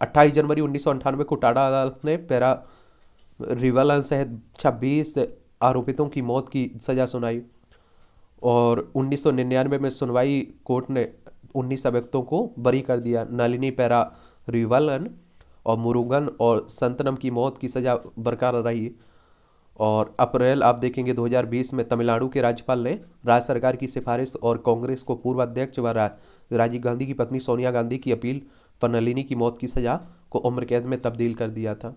28 जनवरी 1998 को टाडा अदालत ने पैरारिवल सहित 26 आरोपितों की मौत की सजा सुनाई, और 1999 में सुनवाई कोर्ट ने 19 अभियुक्तों को बरी कर दिया। नलिनी पैरारिवलन और मुरुगन और संतनम की मौत की सजा बरकरार रही। और अप्रैल आप देखेंगे 2020 में तमिलनाडु के राज्यपाल ने राज्य सरकार की सिफारिश और कांग्रेस को पूर्व अध्यक्ष व राजीव गांधी की पत्नी सोनिया गांधी की अपील पर नलिनी की मौत की सजा को उम्र कैद में तब्दील कर दिया था।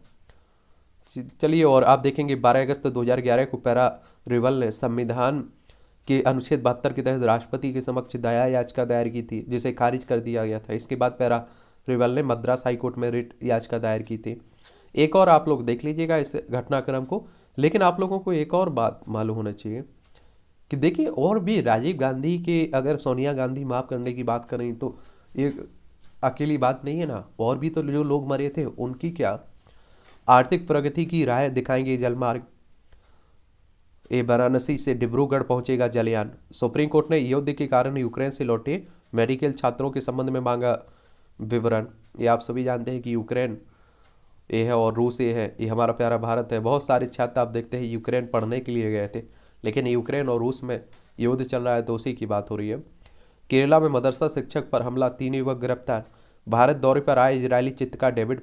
चलिए, और आप देखेंगे 12 अगस्त 2011 को पैरारिवल ने संविधान के अनुच्छेद 72 के तहत राष्ट्रपति के समक्ष दया याचिका दायर की थी, जिसे खारिज कर दिया गया था। इसके बाद पैरारिवल ने मद्रास हाईकोर्ट में रिट याचिका दायर की थी। एक और आप लोग देख लीजिएगा इस घटनाक्रम को, लेकिन आप लोगों को एक और बात मालूम होना चाहिए कि देखिए, और भी राजीव गांधी के, अगर सोनिया गांधी माफ करने की बात करें तो ये अकेली बात नहीं है ना, और भी तो जो लोग मरे थे उनकी क्या। आर्थिक प्रगति की राह दिखाएंगे जलमार्ग, ये वाराणसी से डिब्रूगढ़ पहुंचेगा जलयान। सुप्रीम कोर्ट ने युद्ध के कारण यूक्रेन से लौटे मेडिकल छात्रों के संबंध में मांगा विवरण। ये आप सभी जानते हैं कि यूक्रेन ये है और रूस ये है, ये हमारा प्यारा भारत है। बहुत सारे छात्र आप देखते हैं यूक्रेन पढ़ने के लिए गए थे, लेकिन यूक्रेन और रूस में युद्ध चल रहा है, तो उसी की बात हो रही है। केरला में मदरसा शिक्षक पर हमला, 3 युवक गिरफ्तार। भारत दौरे पर आए इजरायली चित्रकार डेविड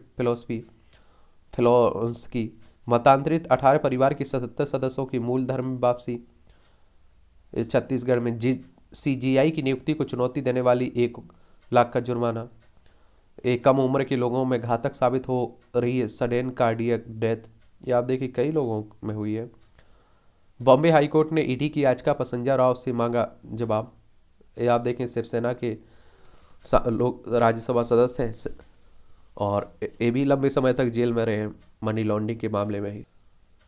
फिलोस्की। मतांतरित 18 परिवार के 77 सदस्यों की मूल धर्म में वापसी। छत्तीसगढ़ में सीजीआई की नियुक्ति को चुनौती देने वाली 1 लाख का जुर्माना। एक कम उम्र के लोगों में घातक साबित हो रही है सडन कार्डियक डेथ, ये आप देखिए कई लोगों में हुई है। बॉम्बे हाईकोर्ट ने ईडी की याचिका पर संजय राव से मांगा जवाब। ये आप देखें शिवसेना के लोग राज्यसभा सदस्य हैं, और ये भी लंबे समय तक जेल में रहे मनी लॉन्ड्रिंग के मामले में ही।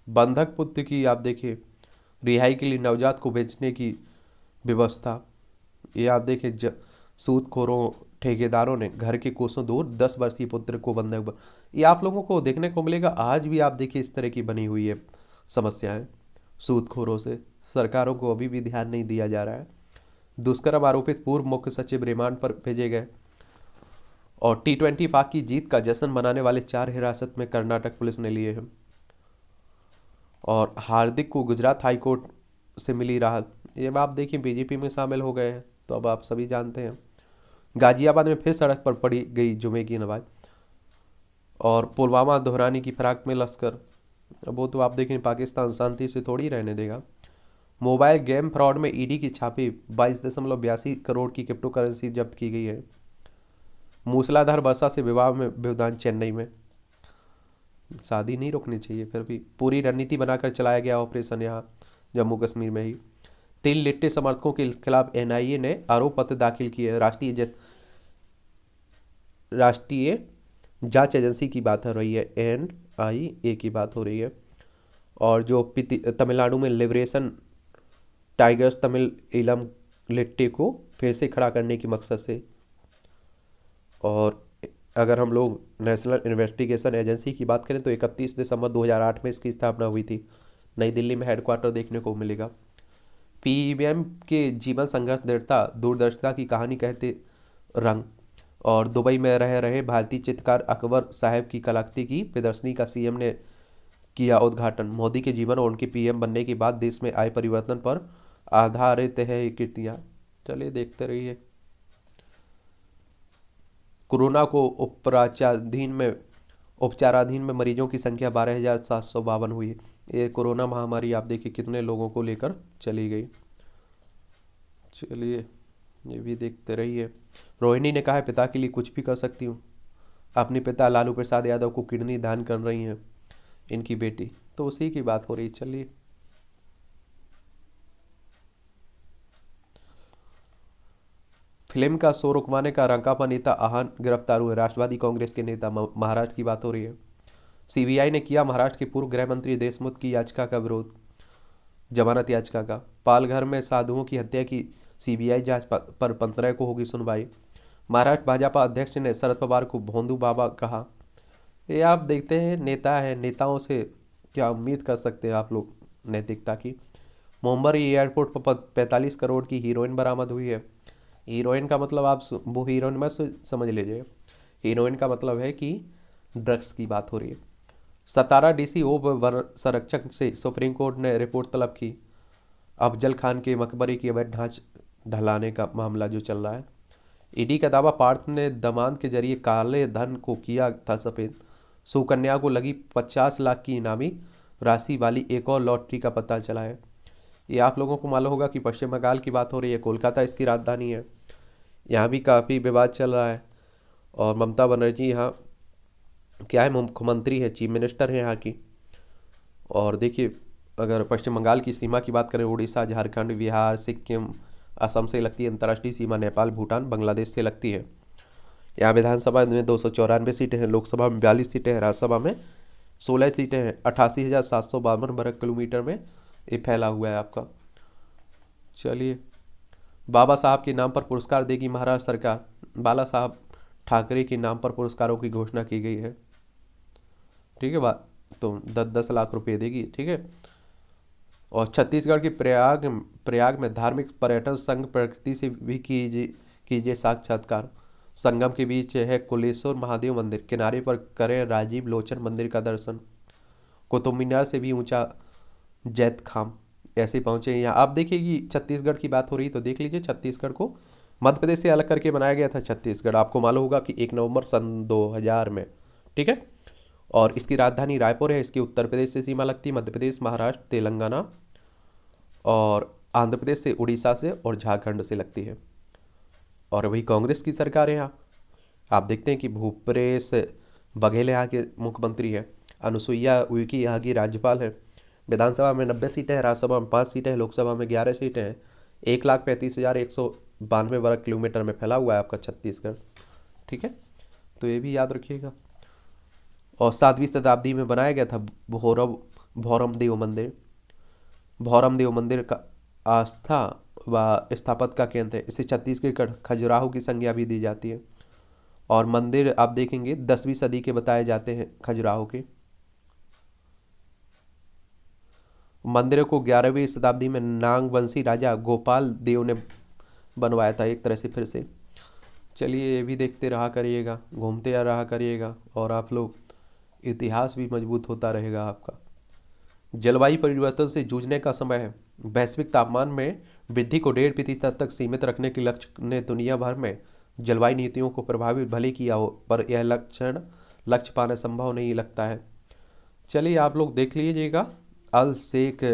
बंधक पुत्र की आप देखिए रिहाई के लिए नवजात को बेचने की व्यवस्था। ये आप देखिए सूदखोरों ठेकेदारों ने घर के कोसों दूर 10 वर्षीय पुत्र को बंधक ये आप लोगों को देखने को मिलेगा। आज भी आप देखिए इस तरह की बनी हुई है समस्याएं सूदखोरों से, सरकारों को अभी भी ध्यान नहीं दिया जा रहा है। दुष्कर्म आरोपित पूर्व मुख्य सचिव रिमांड पर भेजे गए। और T20 पाक की जीत का जश्न मनाने वाले 4 हिरासत में कर्नाटक पुलिस ने लिए हैं। और हार्दिक को गुजरात हाईकोर्ट से मिली राहत। ये आप देखिए बीजेपी में शामिल हो गए हैं, तो अब आप सभी जानते हैं। गाजियाबाद में फिर सड़क पर पड़ी गई जुमे की नमाज। और पुलवामा दोहराने की फिराक में लश्कर, वो तो आप देखें पाकिस्तान शांति से थोड़ी रहने देगा। मोबाइल गेम फ्रॉड में ईडी की छापी, 22.82 करोड़ की क्रिप्टो करेंसी जब्त की गई है। मूसलाधार वर्षा से विवाह में व्यवधान, चेन्नई में शादी नहीं रोकनी चाहिए, फिर भी पूरी रणनीति बनाकर चलाया गया ऑपरेशन यहाँ जम्मू कश्मीर में ही। 3 लिट्टे समर्थकों के खिलाफ एनआईए ने आरोप पत्र दाखिल किए। राष्ट्रीय जांच एजेंसी की बात हो रही है, एनआईए की बात हो रही है। और जो तमिलनाडु में लिबरेशन टाइगर्स तमिल इलम लिट्टे को फिर से खड़ा करने की मकसद से। और अगर हम लोग नेशनल इन्वेस्टिगेशन एजेंसी की बात करें तो 31 दिसंबर 2008 में इसकी स्थापना हुई थी। नई दिल्ली में हेडक्वार्टर देखने को मिलेगा। पीवीएम के जीवन संघर्ष, दृढ़ता, दूरदर्शिता की कहानी कहते रंग। और दुबई में रह रहे भारतीय चित्रकार अकबर साहब की कलाकृति की प्रदर्शनी का सीएम ने किया उद्घाटन। मोदी के जीवन और उनके पीएम बनने के बाद देश में आए परिवर्तन पर आधारित है ये कृतियाँ। चलिए देखते रहिए। कोरोना को उपचाराधीन में मरीजों की संख्या 12,752 हुई। ये कोरोना महामारी आप देखिए कितने लोगों को लेकर चली गई। चलिए ये भी देखते रहिए। रोहिणी ने कहा है पिता के लिए कुछ भी कर सकती हूँ। अपने पिता लालू प्रसाद यादव को किडनी दान कर रही हैं इनकी बेटी, तो उसी की बात हो रही। चलिए फिल्म का शो रुकवाने का रंकापा नेता आहन गिरफ्तार हुए। राष्ट्रवादी कांग्रेस के नेता, महाराष्ट्र की बात हो रही है। सीबीआई ने किया महाराष्ट्र के पूर्व गृह मंत्री देशमुख की याचिका का विरोध, जमानत याचिका का। पालघर में साधुओं की हत्या की सीबीआई जांच पर 15 को होगी सुनवाई। महाराष्ट्र भाजपा अध्यक्ष ने शरद पवार को भोंदू बाबा कहा। ये आप देखते हैं नेता है, नेताओं से क्या उम्मीद कर सकते हैं आप लोग नैतिकता की। मुंबई एयरपोर्ट पर 45 करोड़ की हीरोइन बरामद हुई है। हीरोइन का मतलब आप वो हीरोइन मत समझ लीजिए। हीरोइन का मतलब है कि ड्रग्स की बात हो रही है। सतारा डीसी ओप वन संरक्षक से सुप्रीम कोर्ट ने रिपोर्ट तलब की। अफजल खान के मकबरे की अवैध ढांचा ढलाने का मामला जो चल रहा है। ईडी का दावा, पार्थ ने दमांत के जरिए काले धन को किया था सफेद। सुकन्या को लगी 50 लाख की इनामी राशि वाली एक और लॉटरी का पता चला है। ये आप लोगों को मालूम होगा कि पश्चिम बंगाल की बात हो रही है। कोलकाता इसकी राजधानी है। यहाँ भी काफ़ी विवाद चल रहा है। और ममता बनर्जी यहाँ क्या है, मुख्यमंत्री है, चीफ मिनिस्टर है यहाँ की। और देखिए अगर पश्चिम बंगाल की सीमा की बात करें, उड़ीसा, झारखंड, बिहार, सिक्किम, असम से लगती है। अंतर्राष्ट्रीय सीमा नेपाल, भूटान, बांग्लादेश से लगती है। यहाँ विधानसभा में 294 सीटें हैं, लोकसभा में 42 सीटें हैं, राज्यसभा में 16 सीटें हैं। 88,752 वर्ग किलोमीटर में ये फैला हुआ है आपका। चलिए, बाबा साहब के नाम पर पुरस्कार देगी महाराष्ट्र सरकार। बाला साहब ठाकरे के नाम पर पुरस्कारों की घोषणा की गई है। ठीक है बात, तो 10-10 लाख रुपए देगी। ठीक है। और छत्तीसगढ़ के प्रयाग में धार्मिक पर्यटन संघ प्रकृति से भी कीजिए साक्षात्कार। संगम के बीच है कुलेश्वर महादेव मंदिर, किनारे पर करें राजीव लोचन मंदिर का दर्शन। कुतुब मीनार से भी ऊंचा जैत खाम, ऐसे पहुंचे यहाँ। आप देखिए कि छत्तीसगढ़ की बात हो रही तो देख लीजिए, छत्तीसगढ़ को मध्य प्रदेश से अलग करके बनाया गया था छत्तीसगढ़। आपको मालूम होगा कि 1 नवंबर सन 2000 में। ठीक है। और इसकी राजधानी रायपुर है। इसकी उत्तर प्रदेश से सीमा लगती है, मध्य प्रदेश, महाराष्ट्र, तेलंगाना और आंध्र प्रदेश से, उड़ीसा से और झारखंड से लगती है। और वही कांग्रेस की सरकार है यहाँ। आप देखते हैं कि भूपेश बघेल यहाँ के मुख्यमंत्री है। अनुसुईया उइके यहाँ की राज्यपाल है। विधानसभा में 90 सीटें हैं, राज्यसभा में 5 सीटें हैं, लोकसभा में 11 सीटें हैं। 1,35,192 वर्ग किलोमीटर में फैला हुआ है आपका छत्तीसगढ़। ठीक है, तो ये भी याद रखिएगा। और 7वीं शताब्दी में बनाया गया था भौरम देव मंदिर। भौरम देव मंदिर का आस्था व स्थापत्य का केंद्र है। इसे छत्तीसगढ़ खजुराहो की संज्ञा भी दी जाती है। और मंदिर आप देखेंगे 10वीं सदी के बताए जाते हैं खजुराहो के। मंदिर को 11वीं शताब्दी में नागवंशी राजा गोपाल देव ने बनवाया था एक तरह से फिर से। चलिए ये भी देखते रहा करिएगा, घूमते रहा करिएगा और आप लोग इतिहास भी मजबूत होता रहेगा आपका। जलवायु परिवर्तन से जूझने का समय है। वैश्विक तापमान में वृद्धि को 1.5% तक सीमित रखने के लक्ष्य ने दुनिया भर में जलवायु नीतियों को प्रभावित भले किया हो, पर यह लक्ष्य पाना संभव नहीं लगता है। चलिए आप लोग देख लीजिएगा अल शेख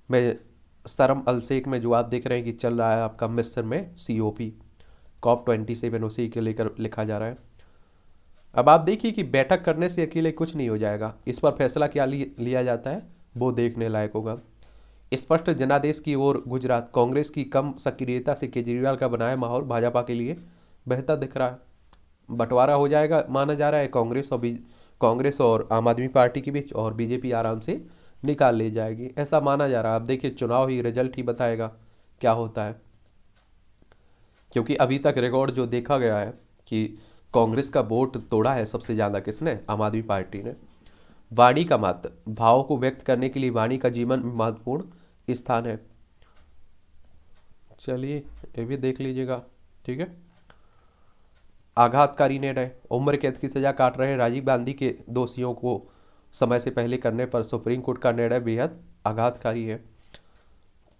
में, शर्म अल शेख में जो आप देख रहे हैं कि चल रहा है आपका मिस्र में COP27, उसी के लेकर लिखा जा रहा है। अब आप देखिए कि बैठक करने से अकेले कुछ नहीं हो जाएगा। इस पर फैसला क्या लिया जाता है वो देखने लायक होगा। स्पष्ट जनादेश की ओर गुजरात, कांग्रेस की कम सक्रियता से केजरीवाल का बनाया माहौल भाजपा के लिए बेहतर दिख रहा है। बंटवारा हो जाएगा माना जा रहा है कांग्रेस और आम आदमी पार्टी के बीच, और बीजेपी आराम से निकाल ले जाएगी, ऐसा माना जा रहा है। अब देखिए चुनाव ही रिजल्ट ही बताएगा क्या होता है। क्योंकि अभी तक रिकॉर्ड जो देखा गया है कि कांग्रेस का वोट तोड़ा है सबसे ज़्यादा किसने? आम आदमी पार्टी ने। वाणी का महत्व, भाव को व्यक्त करने के लिए वाणी का जीवन में महत्वपूर्ण स्थान है। चलिए ये भी देख लीजिएगा। ठीक है। आघातकारी निर्णय, उम्र कैद की सजा काट रहे राजीव गांधी के दोषियों को समय से पहले करने पर सुप्रीम कोर्ट का निर्णय बेहद आघातकारी है।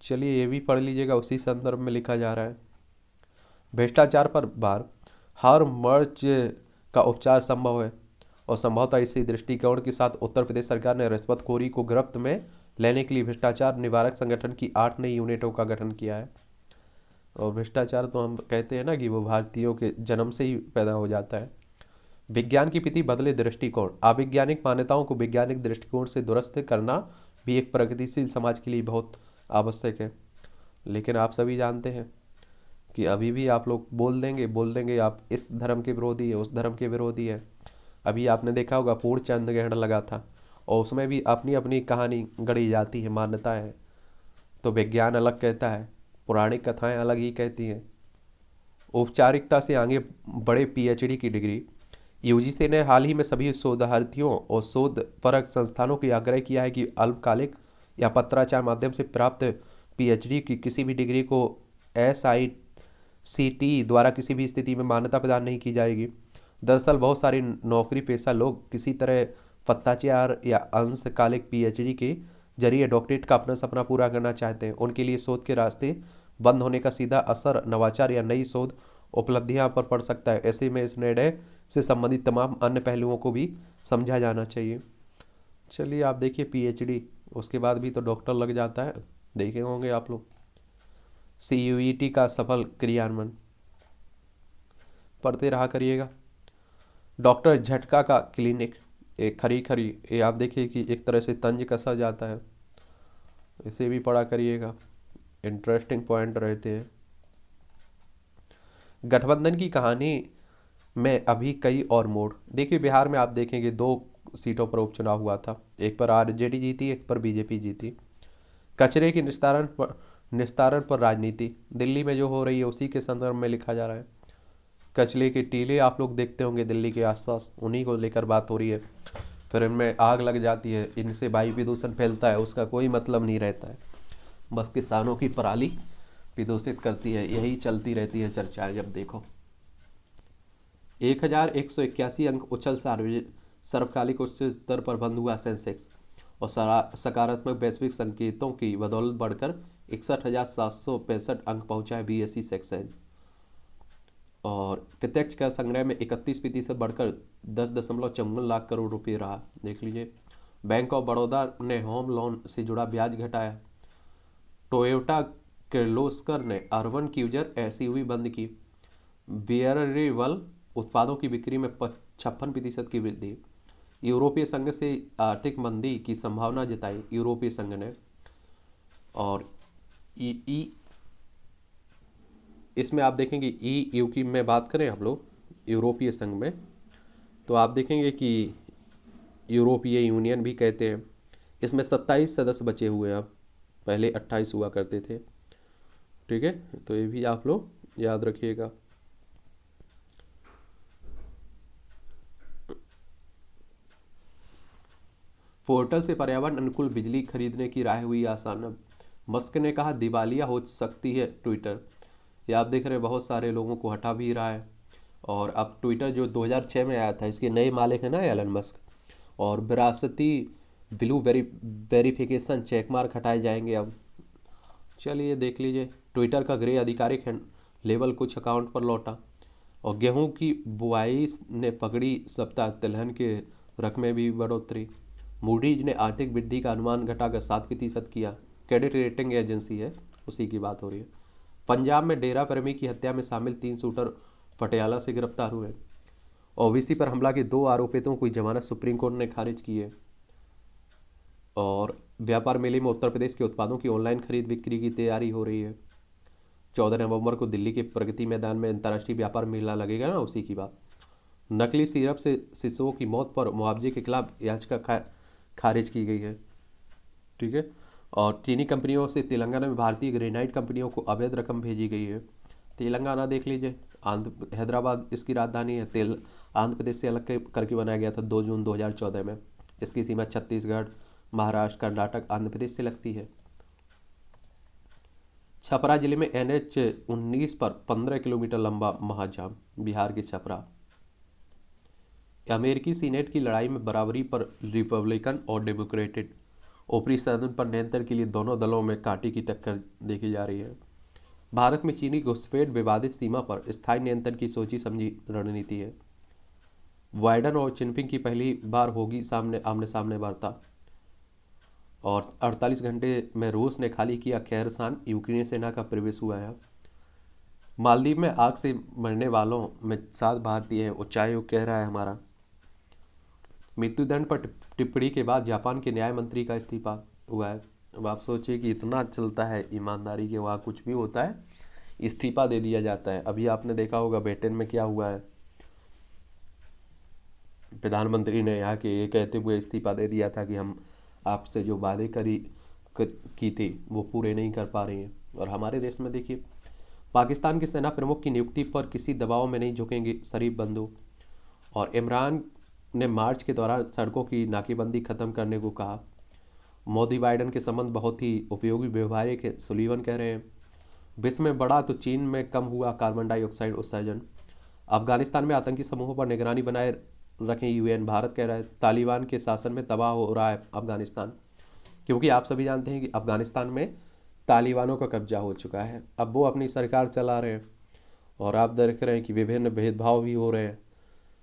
चलिए ये भी पढ़ लीजिएगा, उसी संदर्भ में लिखा जा रहा है। भ्रष्टाचार पर भार, हर मर्ज का उपचार संभव है और संभवतः इसी दृष्टिकोण के साथ उत्तर प्रदेश सरकार ने रिश्वतखोरी को गिरफ्त में लेने के लिए भ्रष्टाचार निवारक संगठन की 8 नई यूनिटों का गठन किया है। और भ्रष्टाचार तो हम कहते हैं ना कि वो भारतीयों के जन्म से ही पैदा हो जाता है। विज्ञान की प्रति बदले दृष्टिकोण, अवैज्ञानिक मान्यताओं को वैज्ञानिक दृष्टिकोण से दुरुस्त करना भी एक प्रगतिशील समाज के लिए बहुत आवश्यक है। लेकिन आप सभी जानते हैं कि अभी भी आप लोग बोल देंगे आप इस धर्म के विरोधी है, उस धर्म के विरोधी है। अभी आपने देखा होगा पूर्ण चंद्र ग्रहण लगा था और उसमें भी अपनी अपनी कहानी गढ़ी जाती है, मान्यताएं हैं। तो विज्ञान अलग कहता है, पौराणिक कथाएं अलग ही कहती हैं। औपचारिकता से आगे बढ़े पीएचडी की डिग्री, यूजीसी ने हाल ही में सभी शोधार्थियों और शोध परक संस्थानों की आग्रह किया है कि अल्पकालिक या पत्राचार माध्यम से प्राप्त पीएचडी की किसी भी डिग्री को एसआईसीटी द्वारा किसी भी स्थिति में मान्यता प्रदान नहीं की जाएगी। दरअसल बहुत सारे नौकरी पेशा लोग किसी तरह पत्राचार या अंशकालिक पीएचडी के जरिए डॉक्टरेट का अपना सपना पूरा करना चाहते हैं। उनके लिए शोध के रास्ते बंद होने का सीधा असर नवाचार या नई शोध उपलब्धियां पर पड़ सकता है। ऐसे में इस निर्णय से संबंधित तमाम अन्य पहलुओं को भी समझा जाना चाहिए। चलिए आप देखिए पीएचडी, उसके बाद भी तो डॉक्टर लग जाता है, देखे होंगे आप लोग। सीयूईटी का सफल क्रियान्वयन, पढ़ते रहा करिएगा। डॉक्टर झटका का क्लिनिक, एक खरी खरी, ये आप देखिए कि एक तरह से तंज कसा जाता है, इसे भी पढ़ा करिएगा, इंटरेस्टिंग पॉइंट रहते हैं। गठबंधन की कहानी में अभी कई और मोड़, देखिए बिहार में आप देखेंगे 2 सीटों पर उपचुनाव हुआ था, एक पर आरजेडी जीती, एक पर बीजेपी जीती। कचरे के निस्तारण पर राजनीति, दिल्ली में जो हो रही है उसी के संदर्भ में लिखा जा रहा है। कचरे के टीले आप लोग देखते होंगे दिल्ली के आसपास, उन्हीं को लेकर बात हो रही है। फिर इनमें आग लग जाती है, इनसे वायु प्रदूषण फैलता है, उसका कोई मतलब नहीं रहता है, बस किसानों की पराली प्रदूषित करती है, यही चलती रहती है चर्चाएं। जब देखो 1181 अंक उछल सर्वकालिक उच्च स्तर पर बंद हुआ सेंसेक्स और सकारात्मक वैश्विक संकेतों की बदौलत बढ़कर 61,765 अंक पहुंचा है बीएसई सेक्शन। और प्रत्यक्ष कर संग्रह में 31% बढ़कर 10.54 लाख करोड़ रुपए रहा। देख लीजिए। बैंक ऑफ बड़ौदा ने होम लोन से जुड़ा ब्याज घटाया। टोयोटा किर्लोस्कर ने अर्बन क्रूजर एसयूवी बंद की। वियरेबल उत्पादों की बिक्री में 56% की वृद्धि। यूरोपीय संघ से आर्थिक मंदी की संभावना जताई यूरोपीय संघ ने। और इसमें आप देखेंगे ईयू की में बात करें हम लोग यूरोपीय संघ में, तो आप देखेंगे कि यूरोपीय यूनियन भी कहते हैं। इसमें 27 सदस्य बचे हुए हैं, अब पहले 28 हुआ करते थे। ठीक है, तो ये भी आप लोग याद रखिएगा। पोर्टल से पर्यावरण अनुकूल बिजली खरीदने की राय हुई आसान। मस्क ने कहा दिवालिया हो सकती है ट्विटर। ये आप देख रहे हैं बहुत सारे लोगों को हटा भी रहा है। और अब ट्विटर जो 2006 में आया था, इसके नए मालिक है ना एलन मस्क, और विरासती ब्लू वेरिफिकेशन चेकमार्क हटाए जाएंगे अब। चलिए देख लीजिए। ट्विटर का ग्रे आधिकारिक लेबल कुछ अकाउंट पर लौटा। और गेहूं की बुआई ने पकड़ी सप्ताह, तिलहन के रकम में भी बढ़ोतरी। मूडीज ने आर्थिक वृद्धि का अनुमान घटाकर 7% किया। क्रेडिट रेटिंग एजेंसी है, उसी की बात हो रही है। पंजाब में डेरा प्रेमी की हत्या में शामिल 3 शूटर पटियाला से गिरफ्तार हुए। ओबीसी पर हमला के 2 आरोपितों की जमानत सुप्रीम कोर्ट ने खारिज की है। और व्यापार मेले में उत्तर प्रदेश के उत्पादों की ऑनलाइन खरीद बिक्री की तैयारी हो रही है। 14 नवंबर को दिल्ली के प्रगति मैदान में अंतर्राष्ट्रीय व्यापार मेला लगेगा ना, उसी की बात। नकली सिरप से शिशुओं की मौत पर मुआवजे के खिलाफ याचिका खारिज की गई है। ठीक है। और चीनी कंपनियों से तेलंगाना में भारतीय ग्रेनाइट कंपनियों को अवैध रकम भेजी गई है। तेलंगाना देख लीजिए, आंध्र हैदराबाद इसकी राजधानी है। आंध्र प्रदेश से अलग करके बनाया गया था 2 जून 2014 में। इसकी सीमा छत्तीसगढ़, महाराष्ट्र, कर्नाटक, आंध्र प्रदेश से लगती है। छपरा जिले में NH-19 पर 15 किलोमीटर लंबा महाजाम, बिहार के छपरा। अमेरिकी सीनेट की लड़ाई में बराबरी पर रिपब्लिकन और डेमोक्रेटिक ऊपरी सदन पर नियंत्रण के लिए दोनों दलों में कांटे की टक्कर देखी जा रही है। भारत में चीनी घुसपैठ विवादित सीमा पर स्थायी नियंत्रण की सोची समझी रणनीति है। बाइडेन और जिनपिंग की पहली बार होगी आमने सामने वार्ता। और 48 घंटे में रूस ने खाली किया खैरसान, यूक्रेनी सेना का प्रवेश हुआ है। मालदीव में आग से मरने वालों में 7 भारतीय हैं, उच्चायोग कह रहा है हमारा। मृत्युदंड पर टिप्पणी के बाद जापान के न्याय मंत्री का इस्तीफा हुआ है। अब आप सोचिए कि इतना चलता है ईमानदारी के, वहाँ कुछ भी होता है इस्तीफा दे दिया जाता है। अभी आपने देखा होगा ब्रिटेन में क्या हुआ है, प्रधानमंत्री ने यहाँ के ये कहते हुए इस्तीफा दे दिया था कि हम आपसे जो वादे की थी वो पूरे नहीं कर पा रही हैं। और हमारे देश में देखिए, पाकिस्तान के सेना प्रमुख की नियुक्ति पर किसी दबाव में नहीं झुकेंगे शरीफ बंधु। और इमरान ने मार्च के दौरान सड़कों की नाकेबंदी खत्म करने को कहा। मोदी बाइडेन के संबंध बहुत ही उपयोगी व्यवहारिक है, सुलीवन कह रहे हैं। विश्व में बढ़ा तो चीन में कम हुआ कार्बन डाइऑक्साइड उत्सर्जन। अफगानिस्तान में आतंकी समूहों पर निगरानी बनाए रखें UN, भारत कह रहा है। तालिबान के शासन में तबाह हो रहा है अफगानिस्तान, क्योंकि आप सभी जानते हैं कि अफगानिस्तान में तालिबानों का कब्जा हो चुका है। अब वो अपनी सरकार चला रहे हैं और आप देख रहे हैं कि विभिन्न भेदभाव भी हो रहे हैं।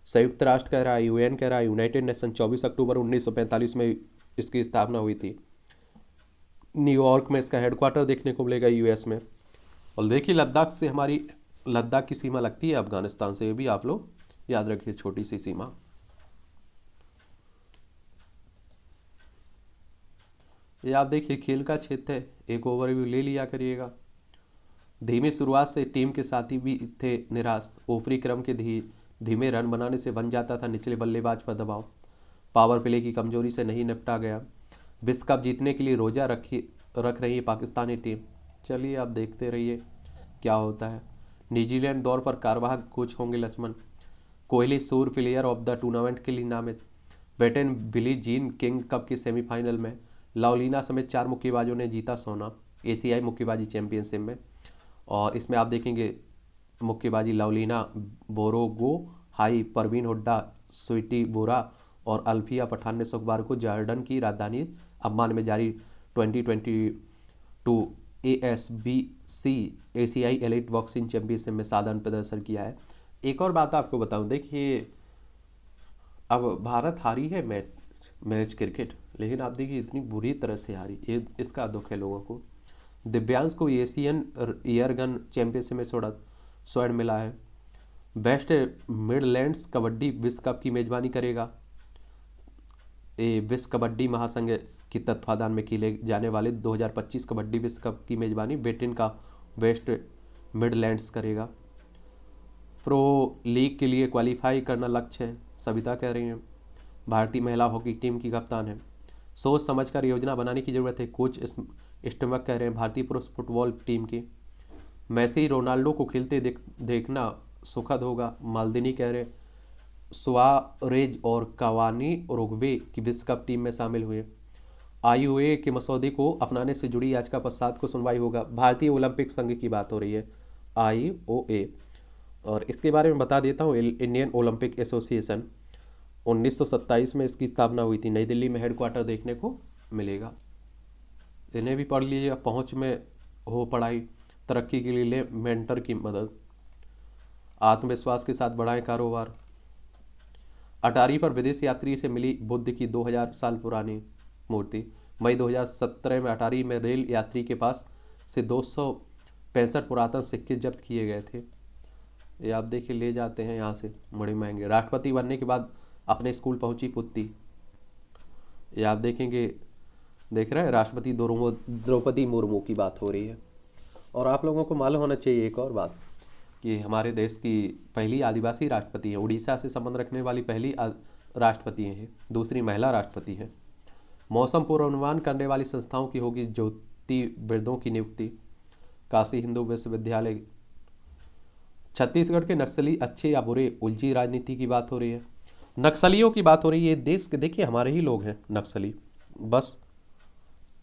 संयुक्त राष्ट्र कह रहा है, UN कह रहा है, यूनाइटेड नेशन 24 अक्टूबर 1945 में इसकी स्थापना हुई थी। न्यूयॉर्क में इसका हेडक्वार्टर देखने को मिलेगा US में। और देखिए लद्दाख की सीमा लगती है अफगानिस्तान से, ये भी आप लोग याद रखिए, छोटी सी सीमा। ये आप देखिए खेल का क्षेत्र है, एक ओवरव्यू ले लिया करिएगा। धीमी शुरुआत से टीम के साथी भी थे निराश। ऊपरी क्रम के धीमे रन बनाने से बन जाता था निचले बल्लेबाज पर दबाव। पावर प्ले की कमजोरी से नहीं निपटा गया। विश्व कप जीतने के लिए रोजा रख रही है पाकिस्तानी टीम। चलिए आप देखते रहिए क्या होता है। न्यूजीलैंड दौर पर कार्यवाहक कोच होंगे लक्ष्मण। कोहली सूर प्लेयर ऑफ द टूर्नामेंट के लिए नामित। Britain Billie Jean King cup के सेमीफाइनल में लाउलिना समेत 4 मुक्केबाजों ने जीता सोना एशियाई मुक्केबाजी चैंपियनशिप में। और इसमें आप देखेंगे मुक्केबाजी लाउलिना बोरोगोहाई, परवीन हुड्डा, स्वीटी बोरा और अल्फिया पठान ने शुक्रवार को जॉर्डन की राजधानी अम्मान में जारी 2022 ASBC एशियाई एलीट बॉक्सिंग चैंपियनशिप में साधारण प्रदर्शन किया है। एक और बात आपको बताऊं, देखिए अब भारत हारी है मैच क्रिकेट, लेकिन आप देखिए इतनी बुरी तरह से हारी, ये इसका दुख है लोगों को। दिव्यांश को एशियन एयरगन चैंपियनशिप में स्वर्ण मिला है। वेस्ट मिडलैंड्स कबड्डी विश्व कप की मेजबानी करेगा। ये विश्व कबड्डी महासंघ के तत्वाधान में खेले जाने वाले 2025 कबड्डी विश्व कप की मेजबानी ब्रिटेन का वेस्ट मिडलैंड्स करेगा। प्रो लीग के लिए क्वालिफाई करना लक्ष्य है, सविता कह रही हैं। भारतीय महिला हॉकी टीम की कप्तान है। सोच समझकर योजना बनाने की जरूरत है, कोच स्टमक कह रहे हैं भारतीय पुरुष फुटबॉल टीम के। मैसी रोनाल्डो को खेलते देखना सुखद होगा, मालदीनी कह रहे। सुआरेज और कावानी उरुग्वे की विश्व कप टीम में शामिल हुए। IOA के मसौदे को अपनाने से जुड़ी याचिका पश्चात को सुनवाई होगा। भारतीय ओलंपिक संघ की बात हो रही है, IOA। और इसके बारे में बता देता हूँ, इंडियन ओलंपिक एसोसिएशन 1927 में इसकी स्थापना हुई थी। नई दिल्ली में हेडक्वार्टर देखने को मिलेगा। इन्हें भी पढ़ लीजिएगा, पहुँच में हो पढ़ाई, तरक्की के लिए ले मेंटर की मदद। आत्मविश्वास के साथ बढ़ाएं कारोबार। अटारी पर विदेश यात्री से मिली बुद्ध की 2000 साल पुरानी मूर्ति। मई 2017 में अटारी में रेल यात्री के पास से 265 पुरातन सिक्के जब्त किए गए थे। ये आप देखिए ले जाते हैं यहाँ से, बड़े महंगे। राष्ट्रपति बनने के बाद अपने स्कूल पहुंची पुत्री। ये आप देखेंगे, देख रहे हैं राष्ट्रपति द्रौपदी मुर्मू की बात हो रही है। और आप लोगों को मालूम होना चाहिए एक और बात कि हमारे देश की पहली आदिवासी राष्ट्रपति है, उड़ीसा से संबंध रखने वाली पहली राष्ट्रपति हैं, दूसरी महिला राष्ट्रपति हैं। मौसम पूर्वानुमान करने वाली संस्थाओं की होगी ज्योतिर्विदों की नियुक्ति। काशी हिंदू विश्वविद्यालय छत्तीसगढ़ के नक्सली अच्छे या बुरे, उलझी राजनीति की बात हो रही है, नक्सलियों की बात हो रही है। देश के देखिए हमारे ही लोग हैं नक्सली, बस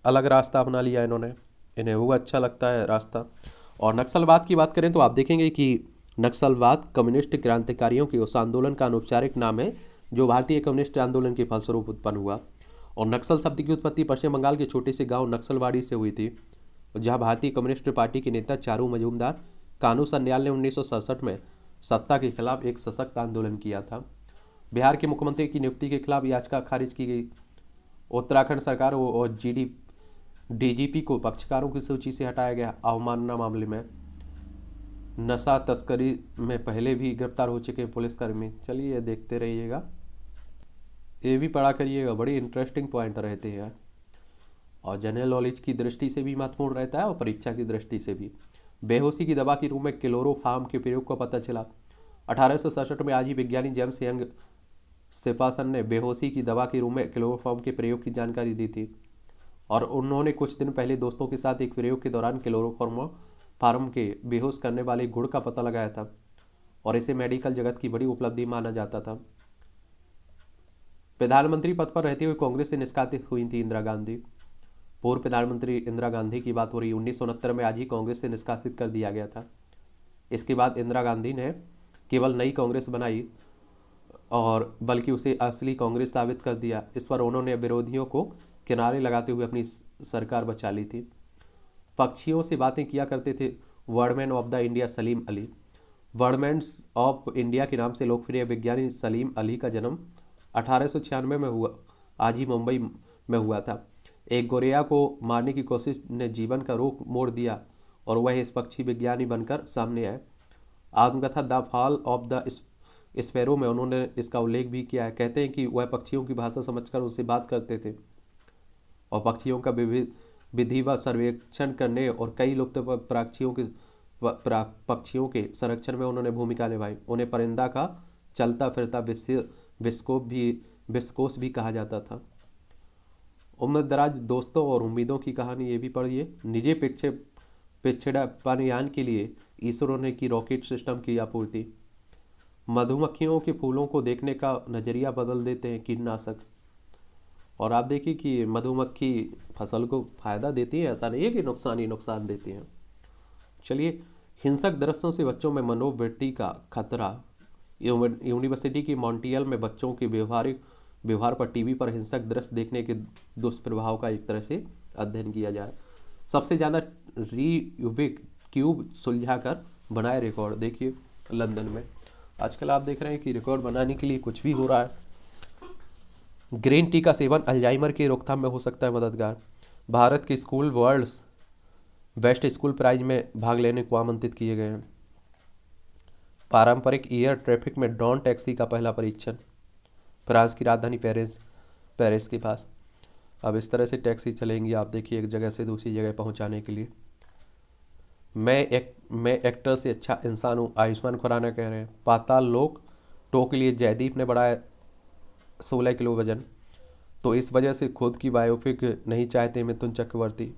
अलग रास्ता अपना लिया इन्होंने, इन्हें वो अच्छा लगता है रास्ता। और नक्सलवाद की बात करें तो आप देखेंगे कि नक्सलवाद कम्युनिस्ट क्रांतिकारियों के उस आंदोलन का अनौपचारिक नाम है जो भारतीय कम्युनिस्ट आंदोलन के फलस्वरूप उत्पन्न हुआ। और नक्सल शब्द की उत्पत्ति पश्चिम बंगाल के छोटे से गांव नक्सलवाड़ी से हुई थी, जहां भारतीय कम्युनिस्ट पार्टी के नेता चारू मजूमदार कानू सन्याल ने 1967 में सत्ता के खिलाफ एक सशक्त आंदोलन किया था। बिहार के मुख्यमंत्री की नियुक्ति के खिलाफ याचिका खारिज की गई। उत्तराखंड सरकार और डीजीपी को पक्षकारों की सूची से हटाया गया। अवमानना मामले में नशा तस्करी में पहले भी गिरफ्तार हो चुके पुलिसकर्मी। चलिए देखते रहिएगा, ये भी पढ़ा करिएगा, बड़ी इंटरेस्टिंग पॉइंट रहते हैं और जनरल नॉलेज की दृष्टि से भी महत्वपूर्ण रहता है और परीक्षा की दृष्टि से भी। बेहोशी की दवा के रूप में क्लोरोफार्म के प्रयोग का पता चला। 1867 में आज ही विज्ञानी जेम्स यंग सेफासन ने बेहोशी की दवा के रूप में क्लोरोफार्म के प्रयोग की जानकारी दी थी और उन्होंने कुछ दिन पहले दोस्तों के साथ एक प्रयोग के दौरान क्लोरोफार्म के बेहोश करने वाले गुण का पता लगाया था और इसे मेडिकल जगत की बड़ी उपलब्धि माना जाता था। प्रधानमंत्री पद पर रहते हुए कांग्रेस से निष्कासित हुई थी इंदिरा गांधी। पूर्व प्रधानमंत्री इंदिरा गांधी की बात हो रही, 1969 में आज ही कांग्रेस से निष्कासित कर दिया गया था। इसके बाद इंदिरा गांधी ने केवल नई कांग्रेस बनाई और बल्कि उसे असली कांग्रेस साबित कर दिया। इस पर उन्होंने विरोधियों को किनारे लगाते हुए अपनी सरकार बचा ली थी। पक्षियों से बातें किया करते थे birdman of the India Salim Ali. Birdmans of India के नाम से लोकप्रिय विज्ञानी सलीम अली का जन्म 1896 में हुआ, आज ही मुंबई में हुआ था। एक गोरेया को मारने की कोशिश ने जीवन का रुख मोड़ दिया और वह इस पक्षी विज्ञानी बनकर सामने आए। आत्मकथा the fall of the sparrow में उन्होंने इसका उल्लेख भी किया है। कहते हैं कि वह पक्षियों की भाषा समझकर उनसे बात करते थे और पक्षियों का विधिवत सर्वेक्षण करने और कई लुप्त पक्षियों के संरक्षण में उन्होंने भूमिका निभाई। उन्हें परिंदा का चलता फिरता विस्कोस भी कहा जाता था। उम्रदराज दोस्तों और उम्मीदों की कहानी ये भी पढ़िए। निजी पिछड़ापन के लिए ईसरो ने की रॉकेट सिस्टम की आपूर्ति। मधुमक्खियों के फूलों को देखने का नज़रिया बदल देते हैं कीटनाशक। और आप देखिए कि मधुमक्खी फसल को फायदा देती है, ऐसा नहीं है कि नुकसान ही नुकसान देती हैं। चलिए, हिंसक दृश्यों से बच्चों में मनोवृत्ति का खतरा। यूनिवर्सिटी की मॉन्टियल में बच्चों के व्यवहार पर टीवी पर हिंसक दृश्य देखने के दुष्प्रभाव का एक तरह से अध्ययन किया जाए। सबसे ज़्यादा रूबिक क्यूब सुलझाकर बनाए रिकॉर्ड। देखिए लंदन में आजकल आप देख रहे हैं कि रिकॉर्ड बनाने के लिए कुछ भी हो रहा है। ग्रीन टी का सेवन अल्जाइमर की रोकथाम में हो सकता है मददगार। भारत के school world's best school prize में भाग लेने को आमंत्रित किए गए हैं। पारंपरिक एयर ट्रैफिक में ड्रोन टैक्सी का पहला परीक्षण। फ्रांस की राजधानी पेरिस के पास अब इस तरह से टैक्सी चलेंगी, आप देखिए, एक जगह से दूसरी जगह पहुंचाने के लिए। मैं एक्टर से अच्छा इंसान हूँ, आयुष्मान खुराना कह रहे हैं। पाताल लोक टो के लिए जयदीप ने बढ़ाया 16 किलो वजन, तो इस वजह से खुद की बायोपिक नहीं चाहते मिथुन चक्रवर्ती।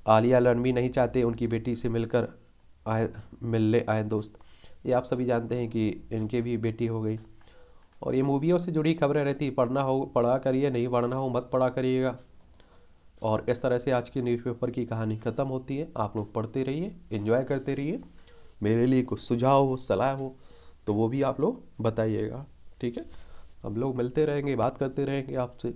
आलिया रणबीर नहीं चाहते उनकी बेटी से मिलने आए दोस्त। ये आप सभी जानते हैं कि इनके भी बेटी हो गई। और ये मूवियों से जुड़ी खबरें रहती, पढ़ना हो पढ़ा करिए, नहीं पढ़ना हो मत पढ़ा करिएगा। और इस तरह से आज की न्यूज़पेपर की कहानी ख़त्म होती है। आप लोग पढ़ते रहिए, एंजॉय करते रहिए। मेरे लिए कुछ सुझाव हो, सलाह हो तो वो भी आप लोग बताइएगा, ठीक है। हम लोग मिलते रहेंगे, बात करते रहेंगे आपसे।